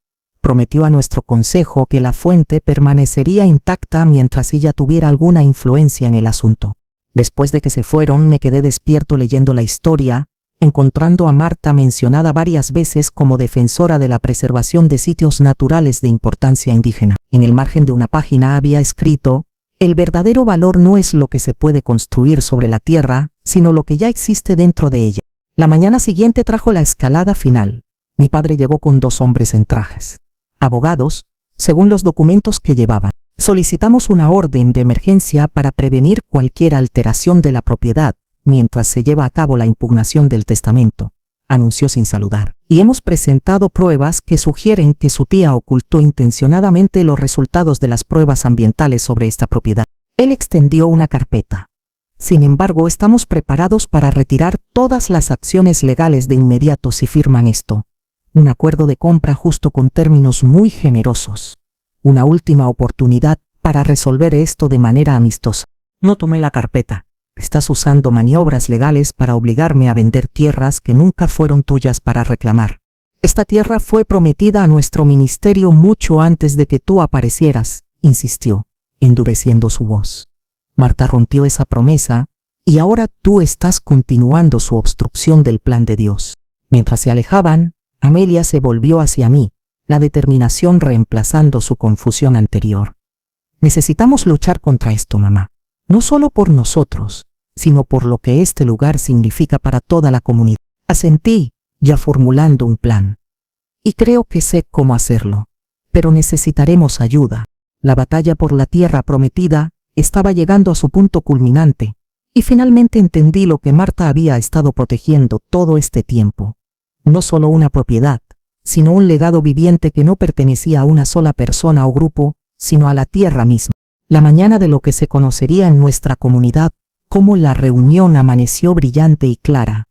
Prometió a nuestro consejo que la fuente permanecería intacta mientras ella tuviera alguna influencia en el asunto. Después de que se fueron, me quedé despierto leyendo la historia, encontrando a Marta mencionada varias veces como defensora de la preservación de sitios naturales de importancia indígena. En el margen de una página había escrito: el verdadero valor no es lo que se puede construir sobre la tierra, sino lo que ya existe dentro de ella. La mañana siguiente trajo la escalada final. Mi padre llegó con 2 hombres en trajes, abogados, según los documentos que llevaban. Solicitamos una orden de emergencia para prevenir cualquier alteración de la propiedad mientras se lleva a cabo la impugnación del testamento, anunció sin saludar. Y hemos presentado pruebas que sugieren que su tía ocultó intencionadamente los resultados de las pruebas ambientales sobre esta propiedad. Él extendió una carpeta. Sin embargo, estamos preparados para retirar todas las acciones legales de inmediato si firman esto. Un acuerdo de compra justo con términos muy generosos. Una última oportunidad para resolver esto de manera amistosa. No tomé la carpeta. Estás usando maniobras legales para obligarme a vender tierras que nunca fueron tuyas para reclamar. Esta tierra fue prometida a nuestro ministerio mucho antes de que tú aparecieras, insistió, endureciendo su voz. Marta rompió esa promesa, y ahora tú estás continuando su obstrucción del plan de Dios. Mientras se alejaban, Amelia se volvió hacia mí, la determinación reemplazando su confusión anterior. Necesitamos luchar contra esto, mamá. No solo por nosotros, sino por lo que este lugar significa para toda la comunidad. Asentí, ya formulando un plan. Y creo que sé cómo hacerlo. Pero necesitaremos ayuda. La batalla por la tierra prometida estaba llegando a su punto culminante, y finalmente entendí lo que Marta había estado protegiendo todo este tiempo. No solo una propiedad, sino un legado viviente que no pertenecía a una sola persona o grupo, sino a la tierra misma. La mañana de lo que se conocería en nuestra comunidad como la reunión amaneció brillante y clara.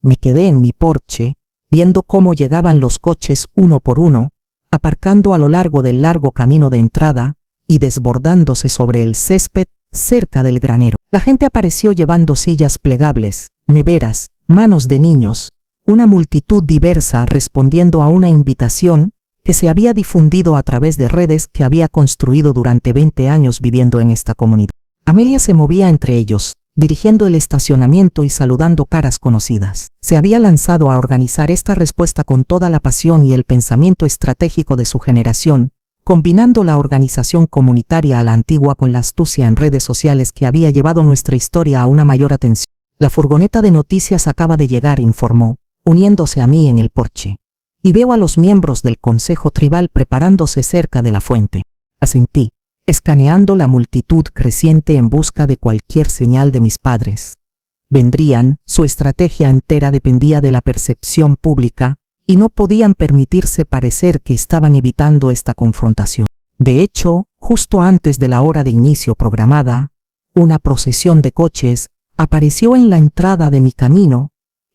Me quedé en mi porche, viendo cómo llegaban los coches uno por uno, aparcando a lo largo del largo camino de entrada y desbordándose sobre el césped cerca del granero. La gente apareció llevando sillas plegables, neveras, manos de niños, una multitud diversa respondiendo a una invitación que se había difundido a través de redes que había construido durante 20 años viviendo en esta comunidad. Amelia se movía entre ellos, dirigiendo el estacionamiento y saludando caras conocidas. Se había lanzado a organizar esta respuesta con toda la pasión y el pensamiento estratégico de su generación, combinando la organización comunitaria a la antigua con la astucia en redes sociales que había llevado nuestra historia a una mayor atención. La furgoneta de noticias acaba de llegar, informó, uniéndose a mí en el porche. Y veo a los miembros del Consejo Tribal preparándose cerca de la fuente. Asentí, escaneando la multitud creciente en busca de cualquier señal de mis padres. Vendrían, su estrategia entera dependía de la percepción pública, y no podían permitirse parecer que estaban evitando esta confrontación. De hecho, justo antes de la hora de inicio programada, una procesión de coches apareció en la entrada de mi camino,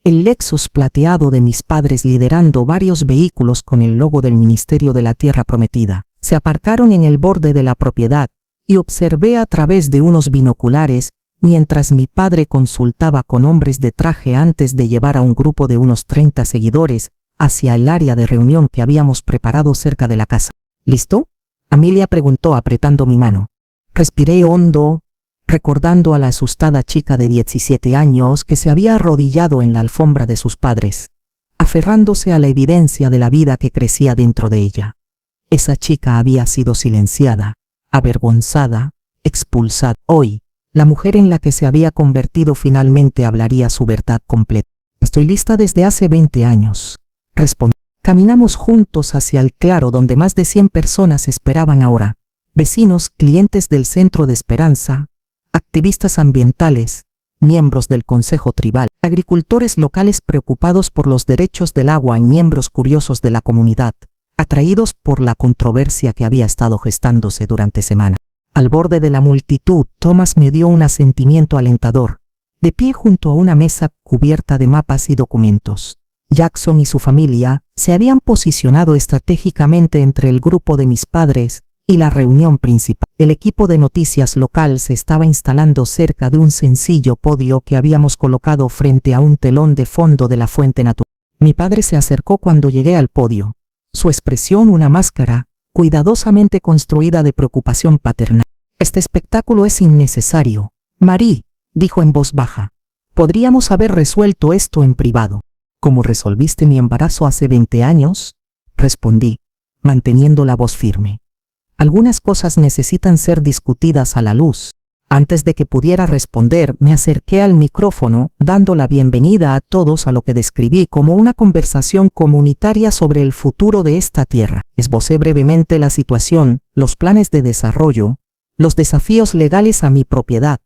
El Lexus plateado de mis padres, liderando varios vehículos con el logo del Ministerio de la Tierra Prometida, se aparcaron en el borde de la propiedad y observé a través de unos binoculares mientras mi padre consultaba con hombres de traje antes de llevar a un grupo de unos 30 seguidores hacia el área de reunión que habíamos preparado cerca de la casa. ¿Listo?, Amelia preguntó apretando mi mano. Respiré hondo, recordando a la asustada chica de 17 años que se había arrodillado en la alfombra de sus padres, aferrándose a la evidencia de la vida que crecía dentro de ella. Esa chica había sido silenciada, avergonzada, expulsada. Hoy, la mujer en la que se había convertido finalmente hablaría su verdad completa. Estoy lista desde hace 20 años, respondí. Caminamos juntos hacia el claro donde más de 100 personas esperaban ahora. Vecinos, clientes del Centro de Esperanza, activistas ambientales, miembros del Consejo Tribal, agricultores locales preocupados por los derechos del agua y miembros curiosos de la comunidad, atraídos por la controversia que había estado gestándose durante semanas. Al borde de la multitud, Thomas me dio un asentimiento alentador, de pie junto a una mesa cubierta de mapas y documentos. Jackson y su familia se habían posicionado estratégicamente entre el grupo de mis padres y la reunión principal. El equipo de noticias local se estaba instalando cerca de un sencillo podio que habíamos colocado frente a un telón de fondo de la fuente natural. Mi padre se acercó cuando llegué al podio, su expresión una máscara cuidadosamente construida de preocupación paternal. Este espectáculo es innecesario, Marie, dijo en voz baja. Podríamos haber resuelto esto en privado. ¿Cómo resolviste mi embarazo hace 20 años? Respondí, manteniendo la voz firme. Algunas cosas necesitan ser discutidas a la luz. Antes de que pudiera responder, me acerqué al micrófono, dando la bienvenida a todos a lo que describí como una conversación comunitaria sobre el futuro de esta tierra. Esbocé brevemente la situación, los planes de desarrollo, los desafíos legales a mi propiedad,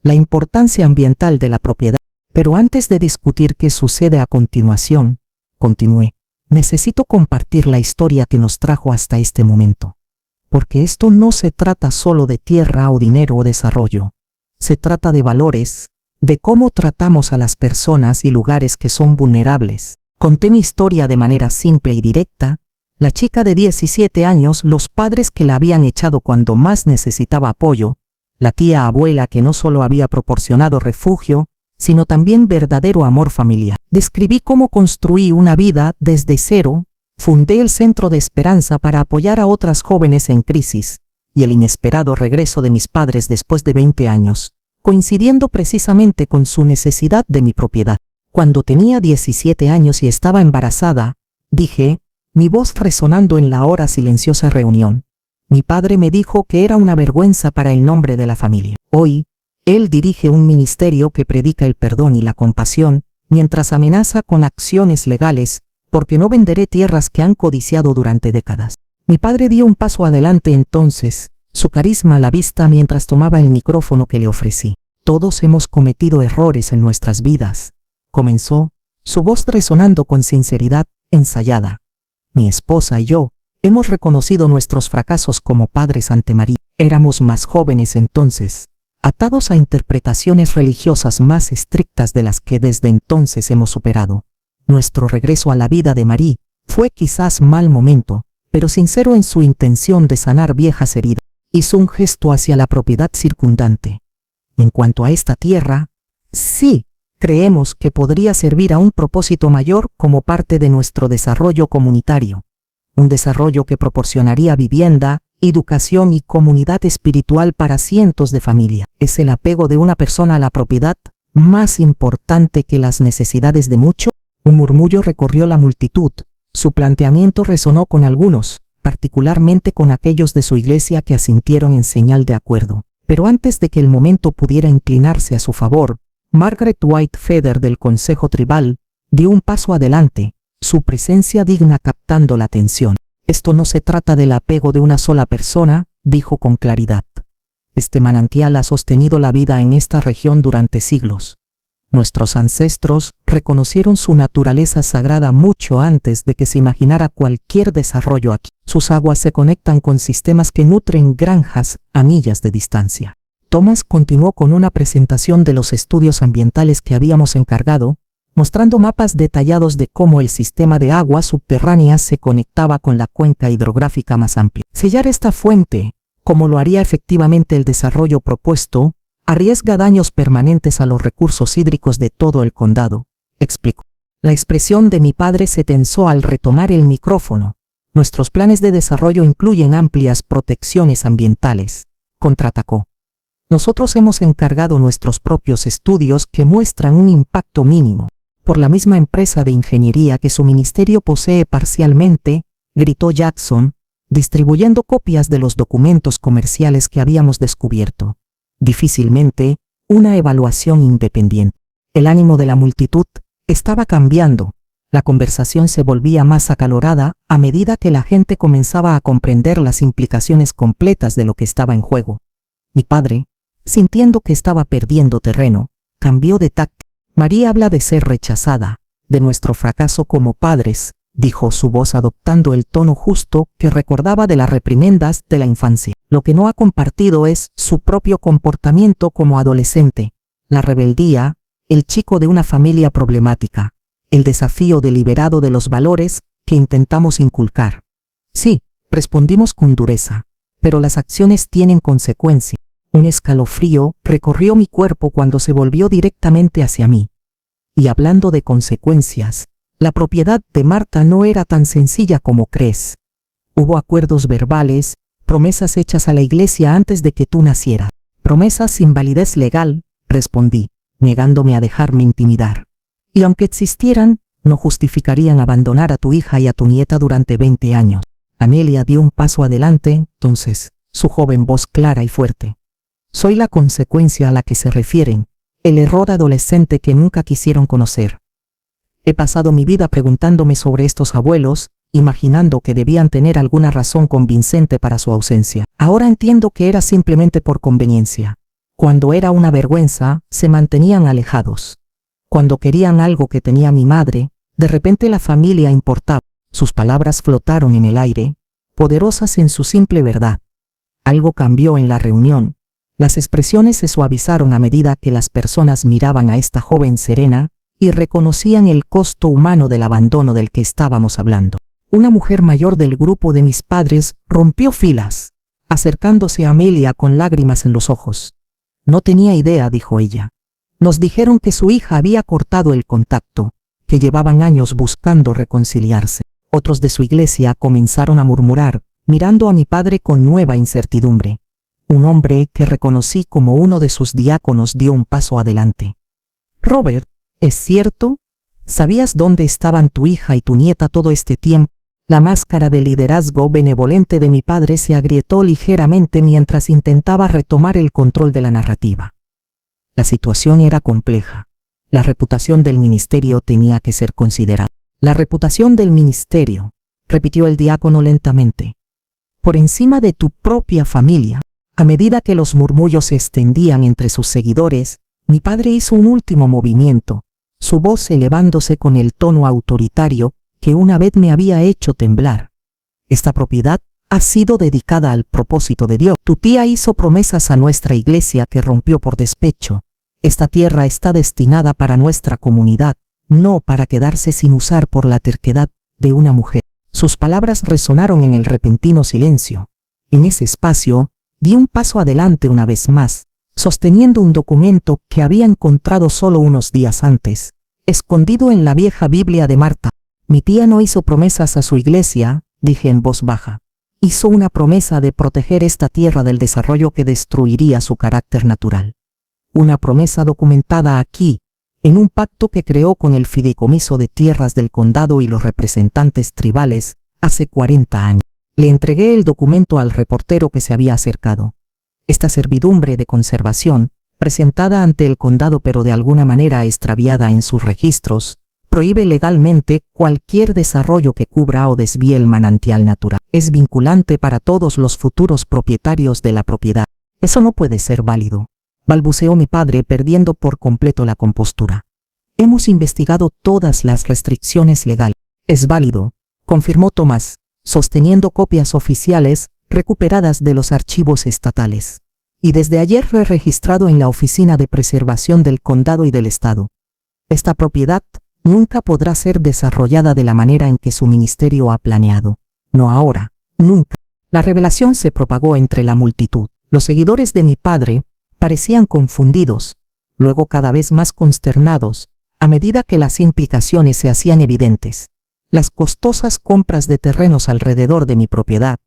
la importancia ambiental de la propiedad. Pero antes de discutir qué sucede a continuación, continué, necesito compartir la historia que nos trajo hasta este momento. Porque esto no se trata solo de tierra o dinero o desarrollo. Se trata de valores, de cómo tratamos a las personas y lugares que son vulnerables. Conté mi historia de manera simple y directa. La chica de 17 años, los padres que la habían echado cuando más necesitaba apoyo, la tía abuela que no solo había proporcionado refugio, sino también verdadero amor familiar. Describí cómo construí una vida desde cero. Fundé el Centro de Esperanza para apoyar a otras jóvenes en crisis, y el inesperado regreso de mis padres después de 20 años, coincidiendo precisamente con su necesidad de mi propiedad. Cuando tenía 17 años y estaba embarazada, dije, mi voz resonando en la ahora silenciosa reunión. Mi padre me dijo que era una vergüenza para el nombre de la familia. Hoy, él dirige un ministerio que predica el perdón y la compasión, mientras amenaza con acciones legales, porque no venderé tierras que han codiciado durante décadas. Mi padre dio un paso adelante entonces, su carisma a la vista mientras tomaba el micrófono que le ofrecí. Todos hemos cometido errores en nuestras vidas, comenzó, su voz resonando con sinceridad ensayada. Mi esposa y yo hemos reconocido nuestros fracasos como padres ante María. Éramos más jóvenes entonces, atados a interpretaciones religiosas más estrictas de las que desde entonces hemos superado. Nuestro regreso a la vida de Marie fue quizás mal momento, pero sincero en su intención de sanar viejas heridas. Hizo un gesto hacia la propiedad circundante. En cuanto a esta tierra, sí, creemos que podría servir a un propósito mayor como parte de nuestro desarrollo comunitario. Un desarrollo que proporcionaría vivienda, educación y comunidad espiritual para cientos de familias. ¿Es el apego de una persona a la propiedad más importante que las necesidades de muchos? Un murmullo recorrió la multitud. Su planteamiento resonó con algunos, particularmente con aquellos de su iglesia que asintieron en señal de acuerdo. Pero antes de que el momento pudiera inclinarse a su favor, Margaret Whitefeather del Consejo Tribal dio un paso adelante, su presencia digna captando la atención. Esto no se trata del apego de una sola persona, dijo con claridad. Este manantial ha sostenido la vida en esta región durante siglos. Nuestros ancestros reconocieron su naturaleza sagrada mucho antes de que se imaginara cualquier desarrollo aquí. Sus aguas se conectan con sistemas que nutren granjas a millas de distancia. Thomas continuó con una presentación de los estudios ambientales que habíamos encargado, mostrando mapas detallados de cómo el sistema de aguas subterráneas se conectaba con la cuenca hidrográfica más amplia. Sellar esta fuente, como lo haría efectivamente el desarrollo propuesto, arriesga daños permanentes a los recursos hídricos de todo el condado, explicó. La expresión de mi padre se tensó al retomar el micrófono. Nuestros planes de desarrollo incluyen amplias protecciones ambientales, contraatacó. Nosotros hemos encargado nuestros propios estudios que muestran un impacto mínimo, por la misma empresa de ingeniería que su ministerio posee parcialmente, gritó Jackson, distribuyendo copias de los documentos comerciales que habíamos descubierto. Difícilmente, una evaluación independiente. El ánimo de la multitud estaba cambiando. La conversación se volvía más acalorada a medida que la gente comenzaba a comprender las implicaciones completas de lo que estaba en juego. Mi padre, sintiendo que estaba perdiendo terreno, cambió de táctica. María habla de ser rechazada, de nuestro fracaso como padres, dijo su voz adoptando el tono justo que recordaba de las reprimendas de la infancia. Lo que no ha compartido es su propio comportamiento como adolescente, la rebeldía, el chico de una familia problemática, el desafío deliberado de los valores que intentamos inculcar. Sí, respondimos con dureza, pero las acciones tienen consecuencias. Un escalofrío recorrió mi cuerpo cuando se volvió directamente hacia mí. Y hablando de consecuencias, la propiedad de Marta no era tan sencilla como crees. Hubo acuerdos verbales, promesas hechas a la iglesia antes de que tú nacieras. Promesas sin validez legal, respondí, negándome a dejarme intimidar. Y aunque existieran, no justificarían abandonar a tu hija y a tu nieta durante 20 años. Amelia dio un paso adelante, entonces, su joven voz clara y fuerte. Soy la consecuencia a la que se refieren, el error adolescente que nunca quisieron conocer. He pasado mi vida preguntándome sobre estos abuelos, imaginando que debían tener alguna razón convincente para su ausencia. Ahora entiendo que era simplemente por conveniencia. Cuando era una vergüenza, se mantenían alejados. Cuando querían algo que tenía mi madre, de repente la familia importaba. Sus palabras flotaron en el aire, poderosas en su simple verdad. Algo cambió en la reunión. Las expresiones se suavizaron a medida que las personas miraban a esta joven serena y reconocían el costo humano del abandono del que estábamos hablando. Una mujer mayor del grupo de mis padres rompió filas, acercándose a Amelia con lágrimas en los ojos. No tenía idea, dijo ella. Nos dijeron que su hija había cortado el contacto, que llevaban años buscando reconciliarse. Otros de su iglesia comenzaron a murmurar, mirando a mi padre con nueva incertidumbre. Un hombre que reconocí como uno de sus diáconos dio un paso adelante. Robert, ¿es cierto? ¿Sabías dónde estaban tu hija y tu nieta todo este tiempo? La máscara de liderazgo benevolente de mi padre se agrietó ligeramente mientras intentaba retomar el control de la narrativa. La situación era compleja. La reputación del ministerio tenía que ser considerada. La reputación del ministerio, repitió el diácono lentamente. Por encima de tu propia familia. A medida que los murmullos se extendían entre sus seguidores, mi padre hizo un último movimiento, su voz elevándose con el tono autoritario que una vez me había hecho temblar. Esta propiedad ha sido dedicada al propósito de Dios. Tu tía hizo promesas a nuestra iglesia que rompió por despecho. Esta tierra está destinada para nuestra comunidad, no para quedarse sin usar por la terquedad de una mujer. Sus palabras resonaron en el repentino silencio. En ese espacio, di un paso adelante una vez más, sosteniendo un documento que había encontrado solo unos días antes, escondido en la vieja Biblia de Marta. Mi tía no hizo promesas a su iglesia, dije en voz baja. Hizo una promesa de proteger esta tierra del desarrollo que destruiría su carácter natural. Una promesa documentada aquí, en un pacto que creó con el fideicomiso de tierras del condado y los representantes tribales, hace 40 años. Le entregué el documento al reportero que se había acercado. Esta servidumbre de conservación, presentada ante el condado pero de alguna manera extraviada en sus registros, prohíbe legalmente cualquier desarrollo que cubra o desvíe el manantial natural. Es vinculante para todos los futuros propietarios de la propiedad. Eso no puede ser válido, balbuceó mi padre perdiendo por completo la compostura. Hemos investigado todas las restricciones legales. Es válido, confirmó Tomás, sosteniendo copias oficiales recuperadas de los archivos estatales. Y desde ayer fue registrado en la Oficina de Preservación del Condado y del Estado. Esta propiedad nunca podrá ser desarrollada de la manera en que su ministerio ha planeado. No ahora, nunca. La revelación se propagó entre la multitud. Los seguidores de mi padre parecían confundidos, luego cada vez más consternados, a medida que las implicaciones se hacían evidentes. Las costosas compras de terrenos alrededor de mi propiedad,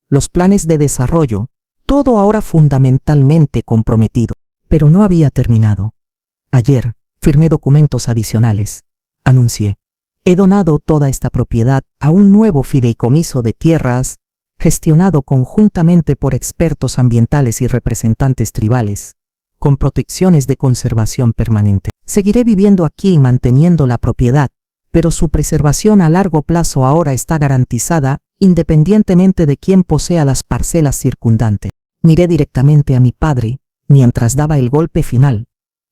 los planes de desarrollo, todo ahora fundamentalmente comprometido. Pero no había terminado. Ayer, firmé documentos adicionales. Anuncié: he donado toda esta propiedad a un nuevo fideicomiso de tierras, gestionado conjuntamente por expertos ambientales y representantes tribales, con protecciones de conservación permanente. Seguiré viviendo aquí y manteniendo la propiedad, pero su preservación a largo plazo ahora está garantizada, independientemente de quién posea las parcelas circundantes. Miré directamente a mi padre, mientras daba el golpe final.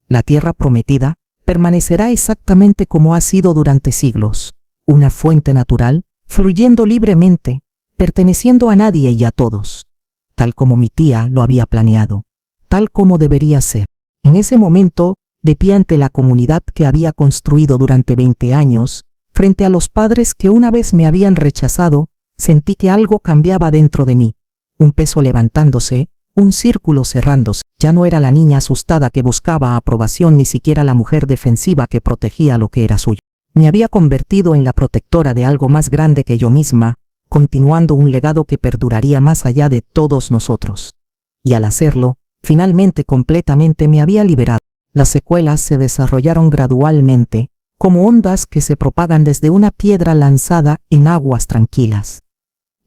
La tierra prometida permanecerá exactamente como ha sido durante siglos, una fuente natural, fluyendo libremente, perteneciendo a nadie y a todos, tal como mi tía lo había planeado, tal como debería ser. En ese momento, de pie ante la comunidad que había construido durante 20 años, frente a los padres que una vez me habían rechazado, sentí que algo cambiaba dentro de mí, un peso levantándose, un círculo cerrándose. Ya no era la niña asustada que buscaba aprobación, ni siquiera la mujer defensiva que protegía lo que era suyo. Me había convertido en la protectora de algo más grande que yo misma, continuando un legado que perduraría más allá de todos nosotros. Y al hacerlo, finalmente completamente me había liberado. Las secuelas se desarrollaron gradualmente, como ondas que se propagan desde una piedra lanzada en aguas tranquilas.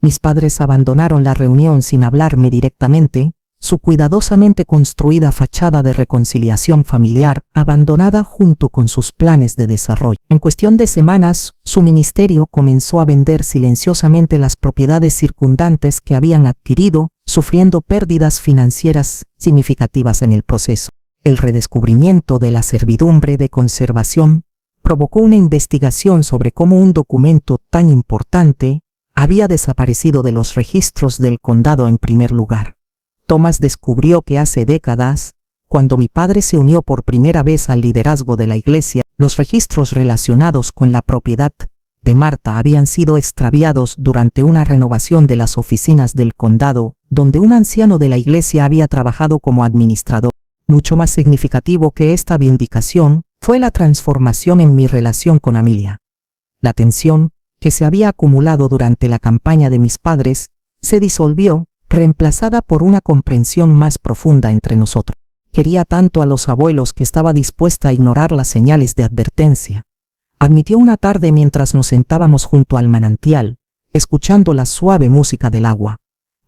Mis padres abandonaron la reunión sin hablarme directamente, su cuidadosamente construida fachada de reconciliación familiar abandonada junto con sus planes de desarrollo. En cuestión de semanas, su ministerio comenzó a vender silenciosamente las propiedades circundantes que habían adquirido, sufriendo pérdidas financieras significativas en el proceso. El redescubrimiento de la servidumbre de conservación provocó una investigación sobre cómo un documento tan importante había desaparecido de los registros del condado. En primer lugar, Thomas descubrió que hace décadas, cuando mi padre se unió por primera vez al liderazgo de la iglesia, los registros relacionados con la propiedad de Marta habían sido extraviados durante una renovación de las oficinas del condado, donde un anciano de la iglesia había trabajado como administrador. Mucho más significativo que esta vindicación fue la transformación en mi relación con Amelia. La tensión que se había acumulado durante la campaña de mis padres se disolvió, reemplazada por una comprensión más profunda entre nosotros. Quería tanto a los abuelos que estaba dispuesta a ignorar las señales de advertencia. Admitió una tarde mientras nos sentábamos junto al manantial, escuchando la suave música del agua.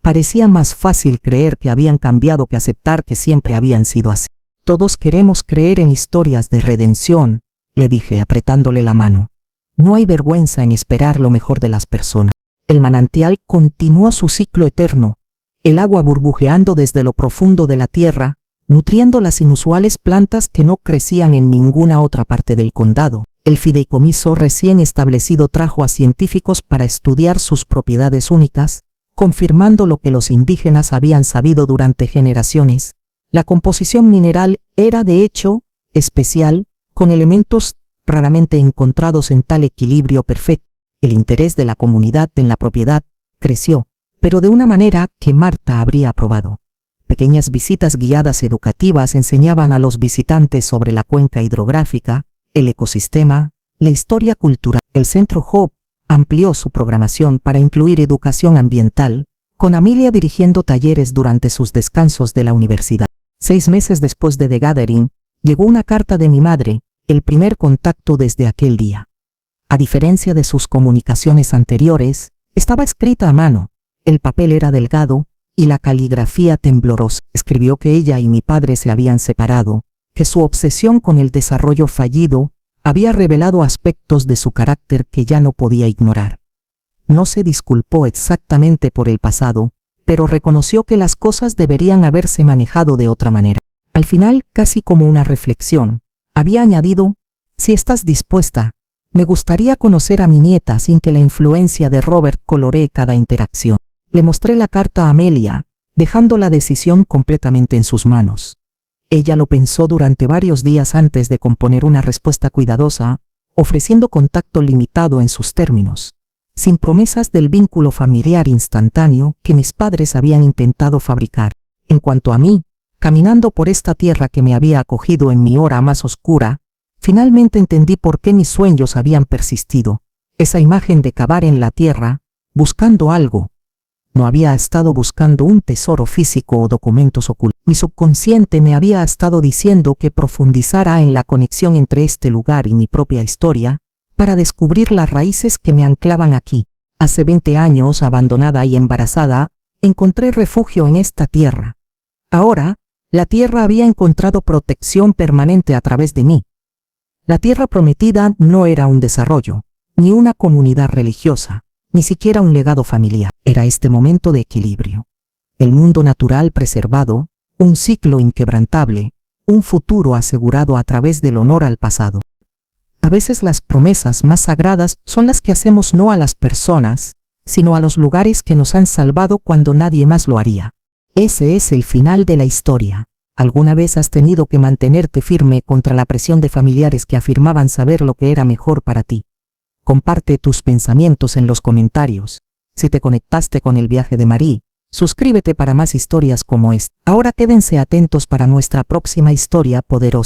Parecía más fácil creer que habían cambiado que aceptar que siempre habían sido así. Todos queremos creer en historias de redención, le dije apretándole la mano. No hay vergüenza en esperar lo mejor de las personas. El manantial continuó su ciclo eterno, el agua burbujeando desde lo profundo de la tierra, nutriendo las inusuales plantas que no crecían en ninguna otra parte del condado. El fideicomiso recién establecido trajo a científicos para estudiar sus propiedades únicas, confirmando lo que los indígenas habían sabido durante generaciones. La composición mineral era de hecho especial, con elementos raramente encontrados en tal equilibrio perfecto. El interés de la comunidad en la propiedad creció, pero de una manera que Marta habría aprobado. Pequeñas visitas guiadas educativas enseñaban a los visitantes sobre la cuenca hidrográfica, el ecosistema, la historia cultural. El Centro Hope amplió su programación para incluir educación ambiental, con Amelia dirigiendo talleres durante sus descansos de la universidad. 6 meses después de The Gathering, llegó una carta de mi madre, el primer contacto desde aquel día. A diferencia de sus comunicaciones anteriores, estaba escrita a mano, el papel era delgado, y la caligrafía temblorosa. Escribió que ella y mi padre se habían separado, que su obsesión con el desarrollo fallido había revelado aspectos de su carácter que ya no podía ignorar. No se disculpó exactamente por el pasado, pero reconoció que las cosas deberían haberse manejado de otra manera. Al final, casi como una reflexión, había añadido: si estás dispuesta, me gustaría conocer a mi nieta sin que la influencia de Robert coloree cada interacción. Le mostré la carta a Amelia, dejando la decisión completamente en sus manos. Ella lo pensó durante varios días antes de componer una respuesta cuidadosa, ofreciendo contacto limitado en sus términos, sin promesas del vínculo familiar instantáneo que mis padres habían intentado fabricar. En cuanto a mí, caminando por esta tierra que me había acogido en mi hora más oscura, finalmente entendí por qué mis sueños habían persistido. Esa imagen de cavar en la tierra, buscando algo. No había estado buscando un tesoro físico o documentos ocultos. Mi subconsciente me había estado diciendo que profundizara en la conexión entre este lugar y mi propia historia, para descubrir las raíces que me anclaban aquí. Hace 20 años, abandonada y embarazada, encontré refugio en esta tierra. Ahora, la tierra había encontrado protección permanente a través de mí. La tierra prometida no era un desarrollo, ni una comunidad religiosa, ni siquiera un legado familiar. Era este momento de equilibrio. El mundo natural preservado, un ciclo inquebrantable, un futuro asegurado a través del honor al pasado. A veces las promesas más sagradas son las que hacemos no a las personas, sino a los lugares que nos han salvado cuando nadie más lo haría. Ese es el final de la historia. ¿Alguna vez has tenido que mantenerte firme contra la presión de familiares que afirmaban saber lo que era mejor para ti? Comparte tus pensamientos en los comentarios. Si te conectaste con el viaje de Marie, suscríbete para más historias como esta. Ahora quédense atentos para nuestra próxima historia poderosa.